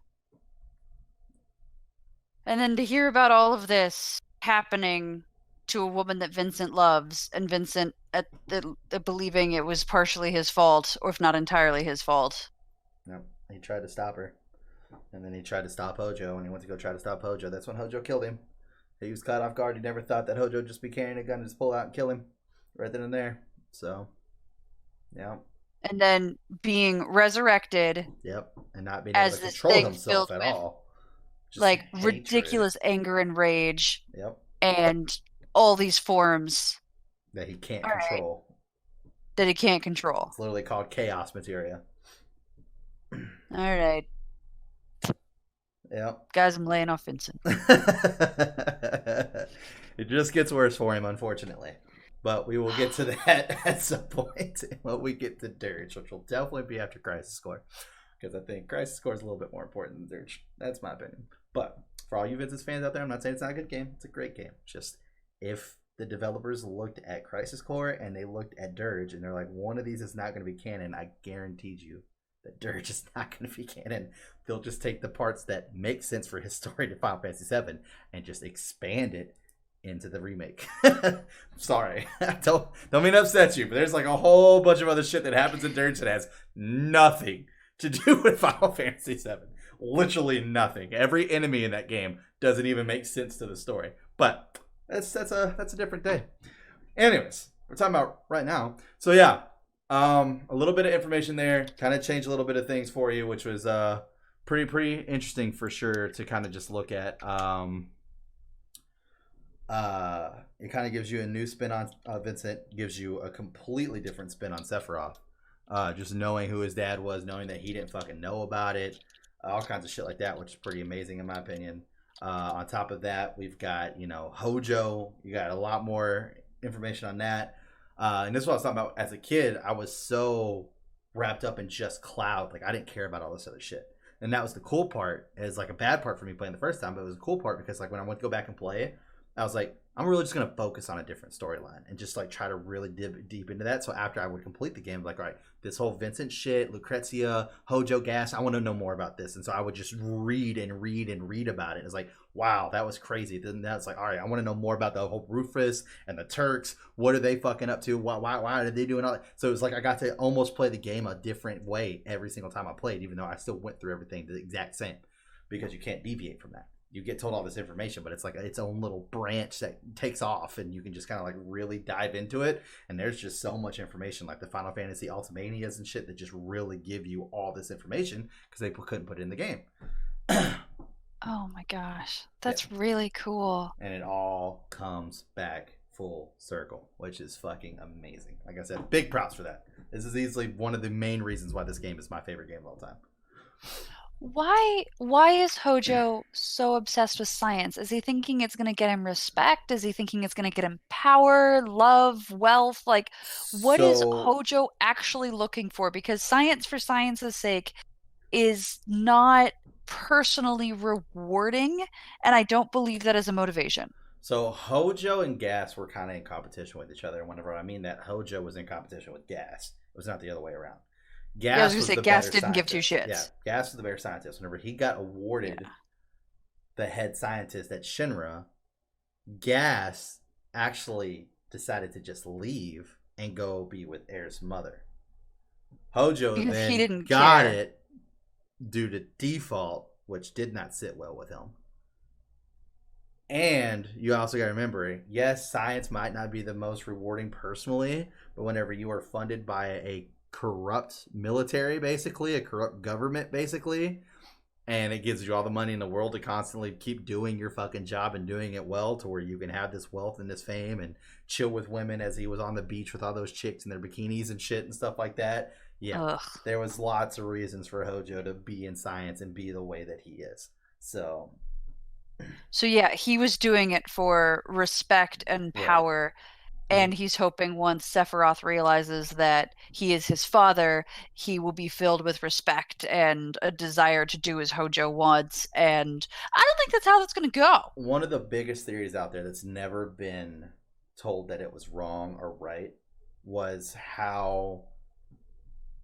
And then to hear about all of this happening to a woman that Vincent loves, and Vincent believing it was partially his fault, or if not entirely his fault. No, he tried to stop her. And then he tried to stop Hojo, and he went to go try to stop Hojo. That's when Hojo killed him. He was caught off guard. He never thought that Hojo would just be carrying a gun and just pull out and kill him right then and there. So, yeah. And then being resurrected. Yep. And not being able to control himself at all. Just like hatred. Ridiculous anger and rage. Yep. and all these forms. that he can't All right, control. that he can't control. It's literally called chaos materia. All right, Yep. guys, I'm laying off Vincent. It just gets worse for him, unfortunately. But we will get to that at some point when we get to Dirge, which will definitely be after Crisis Core. Because I think Crisis Core is a little bit more important than Dirge. That's my opinion. But for all you Vincent fans out there, I'm not saying it's not a good game. It's a great game. Just if the developers looked at Crisis Core and they looked at Dirge and they're like, one of these is not going to be canon, I guaranteed you that Dirge is not going to be canon. They'll just take the parts that make sense for his story to Final Fantasy VII and just expand it into the remake. Sorry, don't mean to upset you, but there's like a whole bunch of other shit that happens in Dirge that has nothing to do with Final Fantasy VII. Literally nothing. Every enemy in that game doesn't even make sense to the story. But that's a different day. Anyways, we're talking about right now. So yeah, a little bit of information there. Kind of changed a little bit of things for you, which was pretty interesting for sure to kind of just look at. It kind of gives you a new spin on Vincent, gives you a completely different spin on Sephiroth. Just knowing who his dad was, knowing that he didn't fucking know about it, all kinds of shit like that, which is pretty amazing in my opinion. On top of that, we've got, Hojo. You got a lot more information on that. And this is what I was talking about. As a kid, I was so wrapped up in just Cloud. Like, I didn't care about all this other shit. And that was the cool part. It's like a bad part for me playing the first time, but it was a cool part because, like, when I went to go back and play it, I was like, I'm really just going to focus on a different storyline and just like try to really dip deep into that. So after I would complete the game, like, all right, this whole Vincent shit, Lucrezia, Hojo Gas, I want to know more about this. And so I would just read about it. It's like, wow, that was crazy. Then that's like, all right, I want to know more about the whole Rufus and the Turks. What are they fucking up to? Why are they doing all that? So it was like I got to almost play the game a different way every single time I played, even though I still went through everything the exact same because you can't deviate from that. You get told all this information, but it's like its own little branch that takes off and you can just kind of like really dive into it. And there's just so much information, like the Final Fantasy Ultimanias and shit that just really give you all this information because they couldn't put it in the game. Oh my gosh, that's really cool. And it all comes back full circle, which is fucking amazing. Like I said, big props for that. This is easily one of the main reasons why this game is my favorite game of all time. Why is Hojo so obsessed with science? Is he thinking it's going to get him respect? Is he thinking it's going to get him power, love, wealth? Like, what is Hojo actually looking for? Because science for science's sake is not personally rewarding, and I don't believe that as a motivation. So Hojo and Gas were kind of in competition with each other. And whenever I mean that, Hojo was in competition with Gas. It was not the other way around. Gas I was going to say, Gas didn't scientist. give two shits. Yeah, Gas was the better scientist. Whenever he got awarded the head scientist at Shinra, Gas actually decided to just leave and go be with Air's mother. Hojo because then he didn't got care. It due to default, which did not sit well with him. And you also got to remember, yes, science might not be the most rewarding personally, but whenever you are funded by a corrupt military, basically a corrupt government, basically, and it gives you all the money in the world to constantly keep doing your fucking job and doing it well to where you can have this wealth and this fame and chill with women as he was on the beach with all those chicks in their bikinis and shit and stuff like that. Yeah, there was lots of reasons for Hojo to be in science and be the way that he is. So yeah, he was doing it for respect and power. Right. And he's hoping once Sephiroth realizes that he is his father, he will be filled with respect and a desire to do as Hojo wants. And I don't think that's how that's going to go. One of the biggest theories out there that's never been told that it was wrong or right was how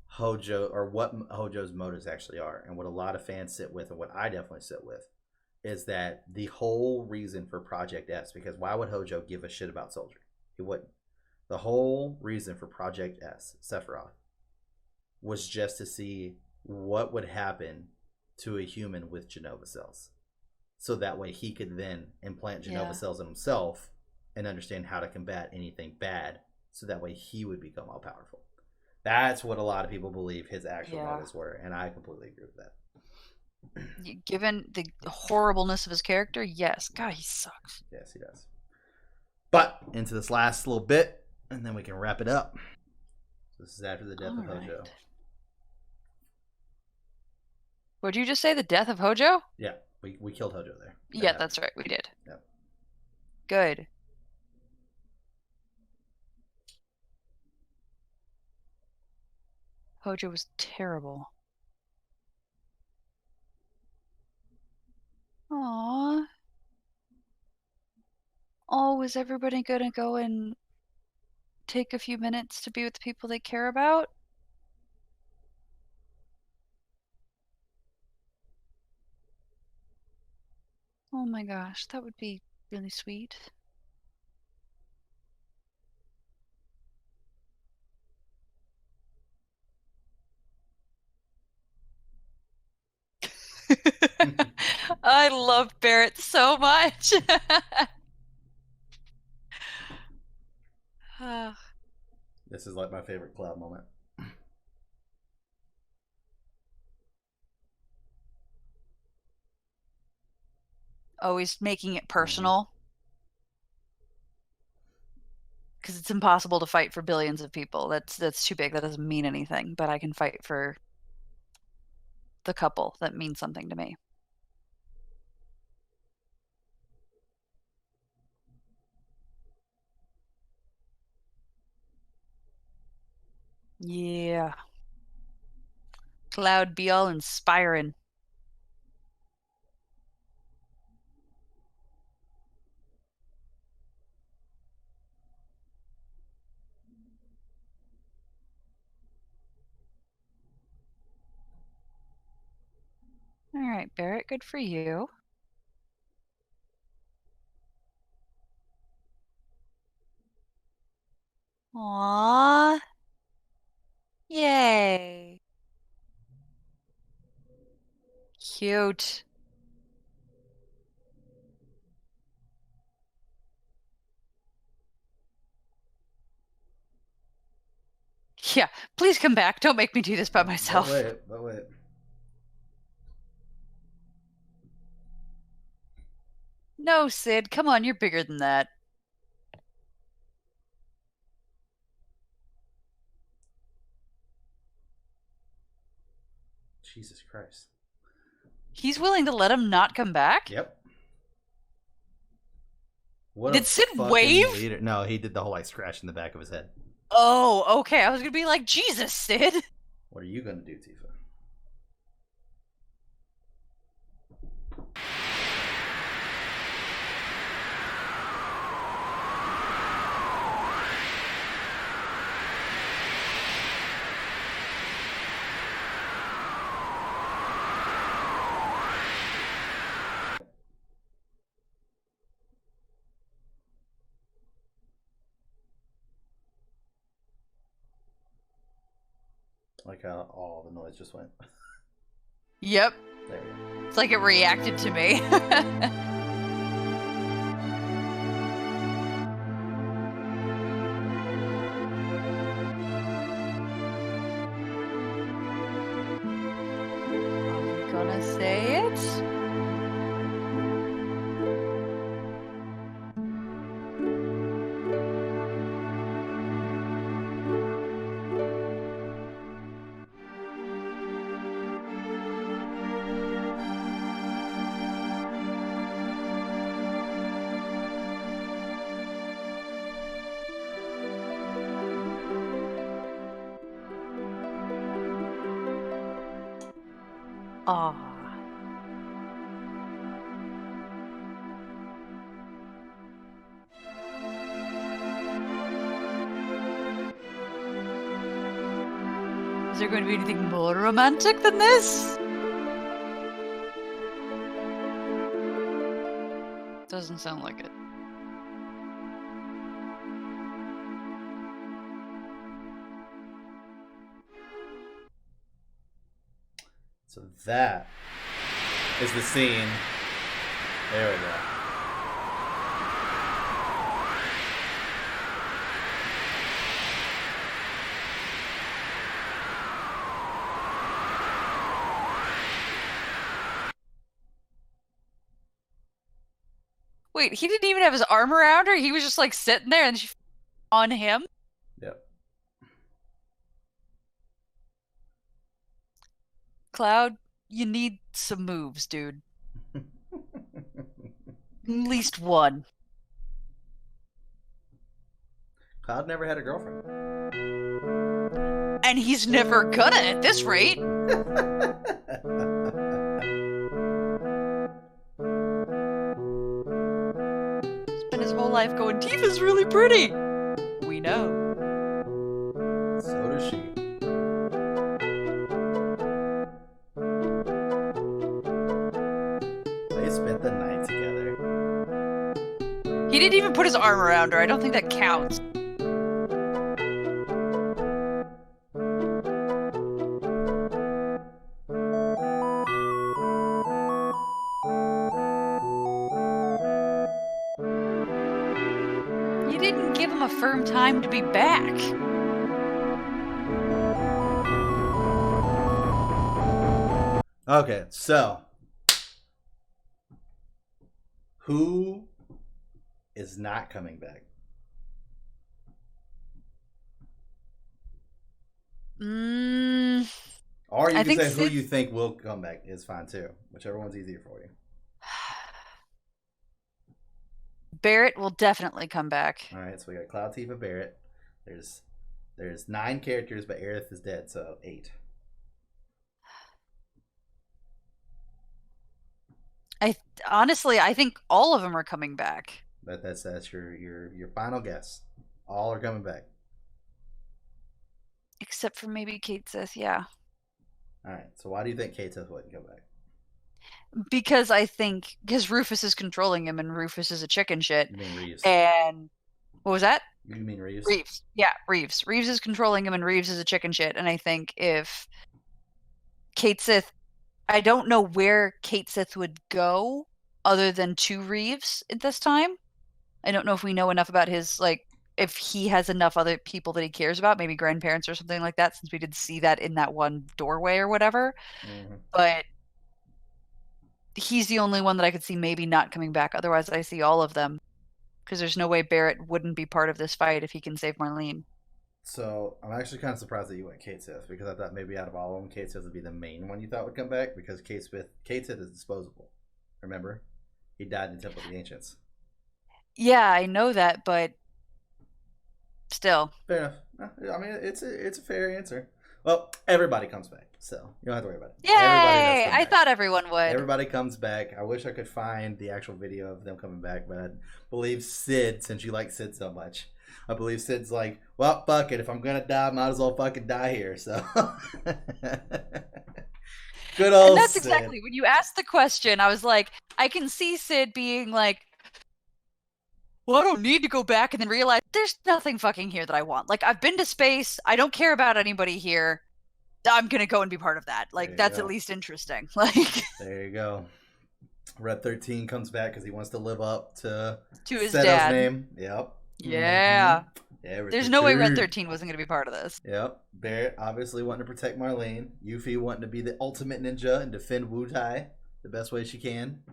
Hojo, or what Hojo's motives actually are. And what a lot of fans sit with, and what I definitely sit with, is that the whole reason for Project S, because why would Hojo give a shit about Soldier? He wouldn't. The whole reason for Project S, Sephiroth, was just to see what would happen to a human with Genova cells. So that way he could then implant Genova cells in himself and understand how to combat anything bad. So that way he would become all powerful. That's what a lot of people believe his actual motives were. And I completely agree with that. Given the horribleness of his character, yes. God, he sucks. Yes, he does. But into this last little bit, and then we can wrap it up. So this is after the death All of Hojo. right. What did you just say? The death of Hojo? Yeah, we killed Hojo there. Yeah, that's right. We did. Yep. Good. Hojo was terrible. Aww. Oh, is everybody gonna go and take a few minutes to be with the people they care about? Oh my gosh, that would be really sweet. I love Barrett so much. This is like my favorite Cloud moment. Always making it personal. Because it's impossible to fight for billions of people. That's too big. That doesn't mean anything. But I can fight for the couple that means something to me. Yeah. Cloud be all inspiring. All right, Barrett, good for you. Aww. Yay. Cute. Yeah, please come back. Don't make me do this by myself. But wait. No, Sid, come on, you're bigger than that. Jesus Christ. He's willing to let him not come back? Yep. What Did Sid wave? Leader. No, he did the whole like scratch in the back of his head. Oh, okay. I was gonna be like, Jesus, Sid. What are you gonna do, Tifa? Like how all the noise just went. Yep. There we go. It's like it reacted to me. Are we gonna say it? Aw. Is there going to be anything more romantic than this? Doesn't sound like it. So that is the scene. There we go. Wait, he didn't even have his arm around her? He was just like sitting there and she on him? Yep. Cloud, you need some moves, dude. At least one. Cloud never had a girlfriend. And he's never gonna at this rate. Spent his whole life going, Tifa's really pretty. We know. So does she. They spent the night together. He didn't even put his arm around her. I don't think that counts. You didn't give him a firm time to be back. Okay, so who is not coming back? Or you I can think say who Sid- you think will come back is fine too. Whichever one's easier for you. Barrett will definitely come back. All right, so we got Cloud, Tifa, Barrett. There's 9 characters, but Aerith is dead, so 8. Honestly, I think all of them are coming back. That's your final guess. All are coming back. Except for maybe Kate Sith, yeah. All right. So why do you think Kate Sith wouldn't come back? Because Rufus is controlling him and Rufus is a chicken shit. You mean Reeves? And what was that? You mean Reeves? Reeves. Yeah, Reeves. Reeves is controlling him and Reeves is a chicken shit. And I think if Kate Sith, I don't know where Kate Sith would go other than to Reeves at this time. I don't know if we know enough about his, like, if he has enough other people that he cares about, maybe grandparents or something like that, since we did see that in that one doorway or whatever. Mm-hmm. But he's the only one that I could see maybe not coming back. Otherwise, I see all of them. Because there's no way Barrett wouldn't be part of this fight if he can save Marlene. So I'm actually kind of surprised that you went Kate Sith, because I thought maybe out of all of them, Kate Sith would be the main one you thought would come back, because Kate Sith is disposable. Remember? He died in the Temple of the Ancients. Yeah, I know that, but still. Fair enough. I mean, it's a fair answer. Well, everybody comes back, so you don't have to worry about it. Yay! I thought everyone would. Everybody comes back. I wish I could find the actual video of them coming back, but I believe Sid, since you like Sid so much, I believe Sid's like, well, fuck it. If I'm gonna die, I might as well fucking die here. So good old And that's Sid. exactly when you asked the question, I was like, I can see Sid being like, well, I don't need to go back, and then realize there's nothing fucking here that I want. Like, I've been to space. I don't care about anybody here. I'm gonna go and be part of that. Like, that's at least interesting. Like, there you go. Red 13 comes back because he wants to live up to his Seto's dad. name. Yep. Yeah. Yeah. There's no way Red 13 wasn't gonna be part of this. Yep. Barrett obviously wanting to protect Marlene. Yuffie wanting to be the ultimate ninja and defend Wu Tai the best way she can.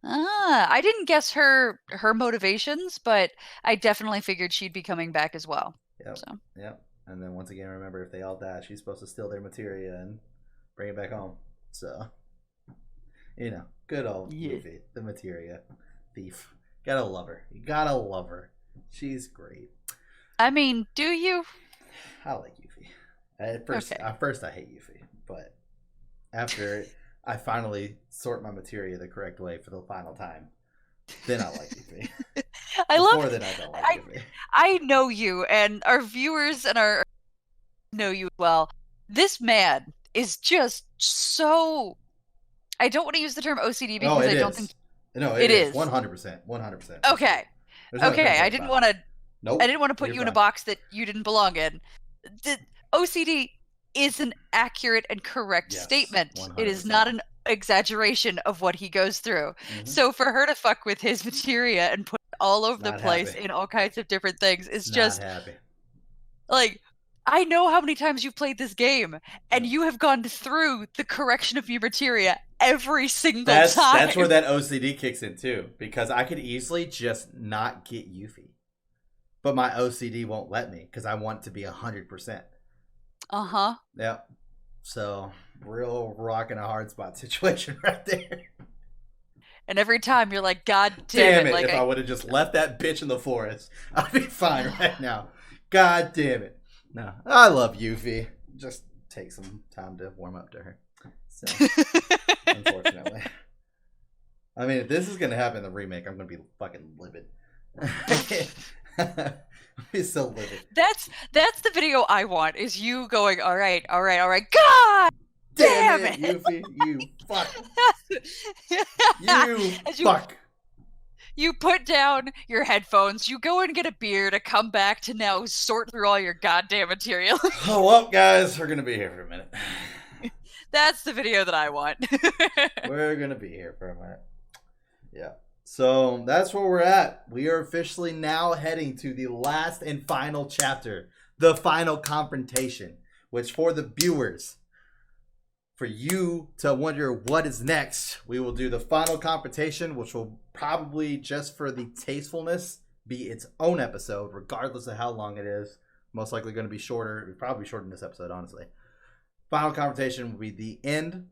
I didn't guess her motivations, but I definitely figured she'd be coming back as well. Yep. So. Yep. And then once again, remember, if they all die, she's supposed to steal their materia and bring it back home. So, you know, good old Yuffie, the materia thief. Gotta love her. You gotta love her. She's great. I mean, do you? I like Yuffie. At first I hate Yuffie, but after I finally sort my materia the correct way for the final time, then I like Yuffie. Before then, I don't like Yuffie. I know you, and our viewers and our know you well. This man is just so. I don't want to use the term OCD because I don't think. No, it is 100%. 100%. Okay. Okay. I didn't want to. Nope. I didn't want to put you in a box that you didn't belong in. The OCD is an accurate and correct statement. 100%. It is not an exaggeration of what he goes through. Mm-hmm. So for her to fuck with his materia and put it all over the place in all kinds of different things is just like, I know how many times you've played this game and you have gone through the correction of your materia every single That's time. where that OCD kicks in too, because I could easily just not get Yuffie, but my OCD won't let me because I want it to be 100%. Uh-huh. Yep. So real rock and a hard spot situation right there. And every time you're like, God damn Damn it. it! Like If I would have just left that bitch in the forest, I'd be fine right now. God damn it! No, I love Yuffie. Just take some time to warm up to her. So, unfortunately, I mean, if this is gonna happen in the remake, I'm gonna be fucking livid. I'll be so livid. That's the video I want, is you going, all right, God Damn damn it, it. Yuffie! You fuck! You As fuck! you put down your headphones, you go and get a beer to come back to now sort through all your goddamn material. Oh well, guys, we're gonna be here for a minute. That's the video that I want. We're gonna be here for a minute. Yeah. So that's where we're at. We are officially now heading to the last and final chapter, the final confrontation, which for the viewers, for you to wonder what is next, we will do the final confrontation, which will probably, just for the tastefulness, be its own episode, regardless of how long it is. Most likely going to be shorter. It'll probably be shorter than this episode, honestly. Final confrontation will be the end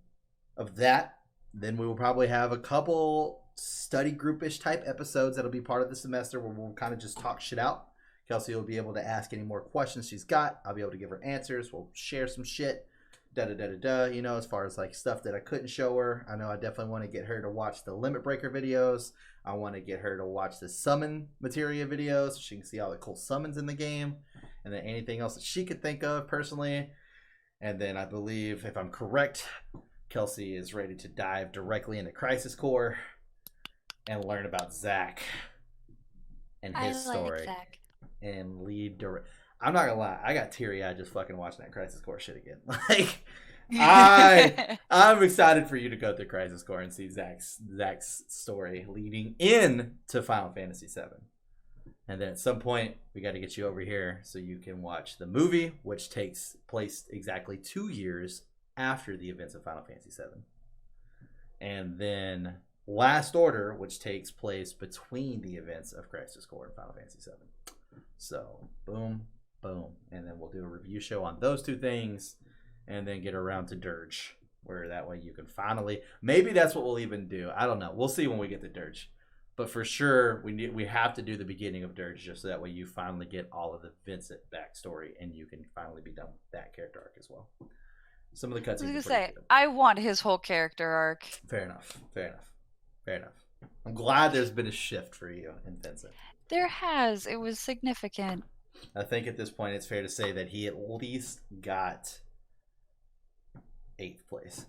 of that. Then we will probably have a couple study groupish type episodes that'll be part of the semester where we'll kind of just talk shit out. Kelsey will be able to ask any more questions she's got. I'll be able to give her answers. We'll share some shit. You know, as far as like stuff that I couldn't show her. I know I definitely want to get her to watch the Limit Breaker videos. I want to get her to watch the Summon Materia videos so she can see all the cool summons in the game. And then anything else that she could think of personally. And then I believe, if I'm correct, Kelsey is ready to dive directly into Crisis Core and learn about Zack and his story. Zack. And lead direct. I'm not gonna lie, I got teary eyed just fucking watching that Crisis Core shit again. Like, I'm excited for you to go through Crisis Core and see Zack's story leading in to Final Fantasy VII. And then at some point, we got to get you over here so you can watch the movie, which takes place exactly 2 years after the events of Final Fantasy VII. And then Last Order, which takes place between the events of Crisis Core and Final Fantasy VII. So, boom, boom. And then we'll do a review show on those two things and then get around to Dirge, where that way you can finally... Maybe that's what we'll even do. I don't know. We'll see when we get to Dirge. But for sure, we have to do the beginning of Dirge just so that way you finally get all of the Vincent backstory and you can finally be done with that character arc as well. Some of the cutscenes. I was gonna say, I want his whole character arc. Fair enough. I'm glad there's been a shift for you in Vincent. There has. It was significant. I think at this point it's fair to say that he at least got 8th place.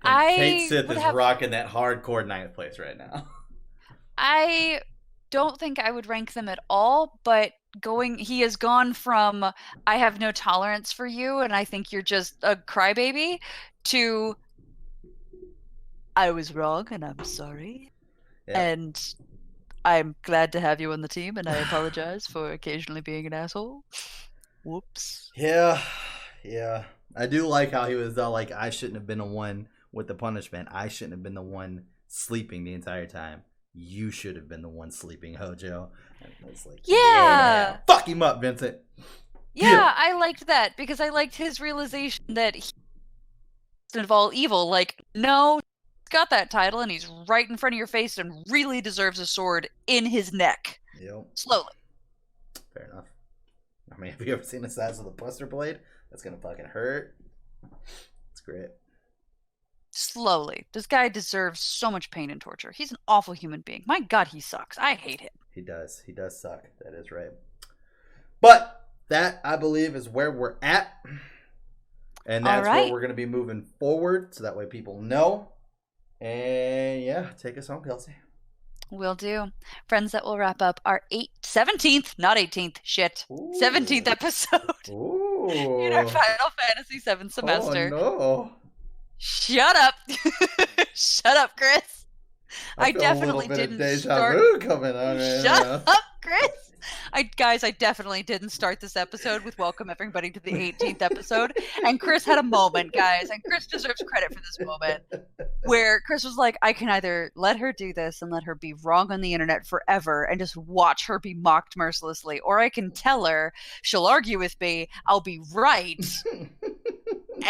Kate Sith is rocking that hardcore 9th place right now. I don't think I would rank them at all, but he has gone from I have no tolerance for you and I think you're just a crybaby to I was wrong and I'm sorry. Yeah. And I'm glad to have you on the team and I apologize for occasionally being an asshole. Whoops. Yeah. I do like how he was like, I shouldn't have been the one with the punishment. I shouldn't have been the one sleeping the entire time. You should have been the one sleeping, Hojo. And it's like, yeah. Fuck him up, Vincent. Yeah, I liked that because I liked his realization that he's of all evil. Like, no, he's got that title and he's right in front of your face and really deserves a sword in his neck. Yep. Slowly. Fair enough. I mean, have you ever seen the size of the Buster Blade? That's gonna fucking hurt. It's great. Slowly. This guy deserves so much pain and torture. He's an awful human being. My God, he sucks. I hate him. He does. He does suck. That is right. But that, I believe, is where we're at. And that's where we're going to be moving forward. So that way people know. And yeah, take us home, Kelsey. Will do. Friends, that will wrap up our 17th, not 18th, shit, Ooh. 17th episode Ooh. In our Final Fantasy VII semester. Oh, no. Shut up. Shut up, Chris. I definitely didn't start. Coming on right Shut now. up, Chris. I definitely didn't start this episode with welcome everybody to the 18th episode. And Chris had a moment, guys, and Chris deserves credit for this moment where Chris was like, I can either let her do this and let her be wrong on the internet forever and just watch her be mocked mercilessly, or I can tell her, she'll argue with me, I'll be right,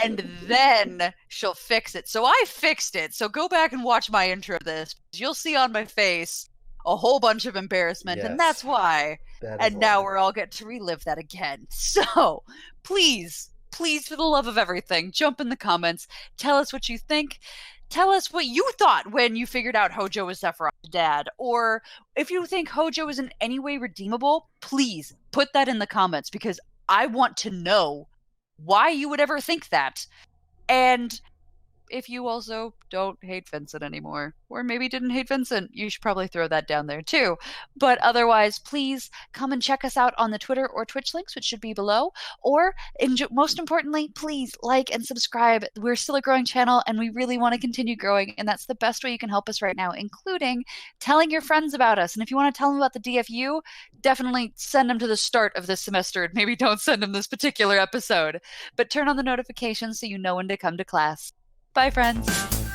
and then she'll fix it. So I fixed it. So go back and watch my intro of this. You'll see on my face a whole bunch of embarrassment, Yes. and that's why. That is And now why. we're all getting to relive that again. So please, please, for the love of everything, jump in the comments. Tell us what you think. Tell us what you thought when you figured out Hojo was Sephiroth's dad. Or if you think Hojo is in any way redeemable, please put that in the comments, because I want to know why you would ever think that. And if you also don't hate Vincent anymore, or maybe didn't hate Vincent, you should probably throw that down there too. But otherwise, please come and check us out on the Twitter or Twitch links, which should be below. Or, most importantly, please like and subscribe. We're still a growing channel, and we really want to continue growing, and that's the best way you can help us right now, including telling your friends about us. And if you want to tell them about the DFU, definitely send them to the start of this semester. Maybe don't send them this particular episode, but turn on the notifications so you know when to come to class. Bye, friends.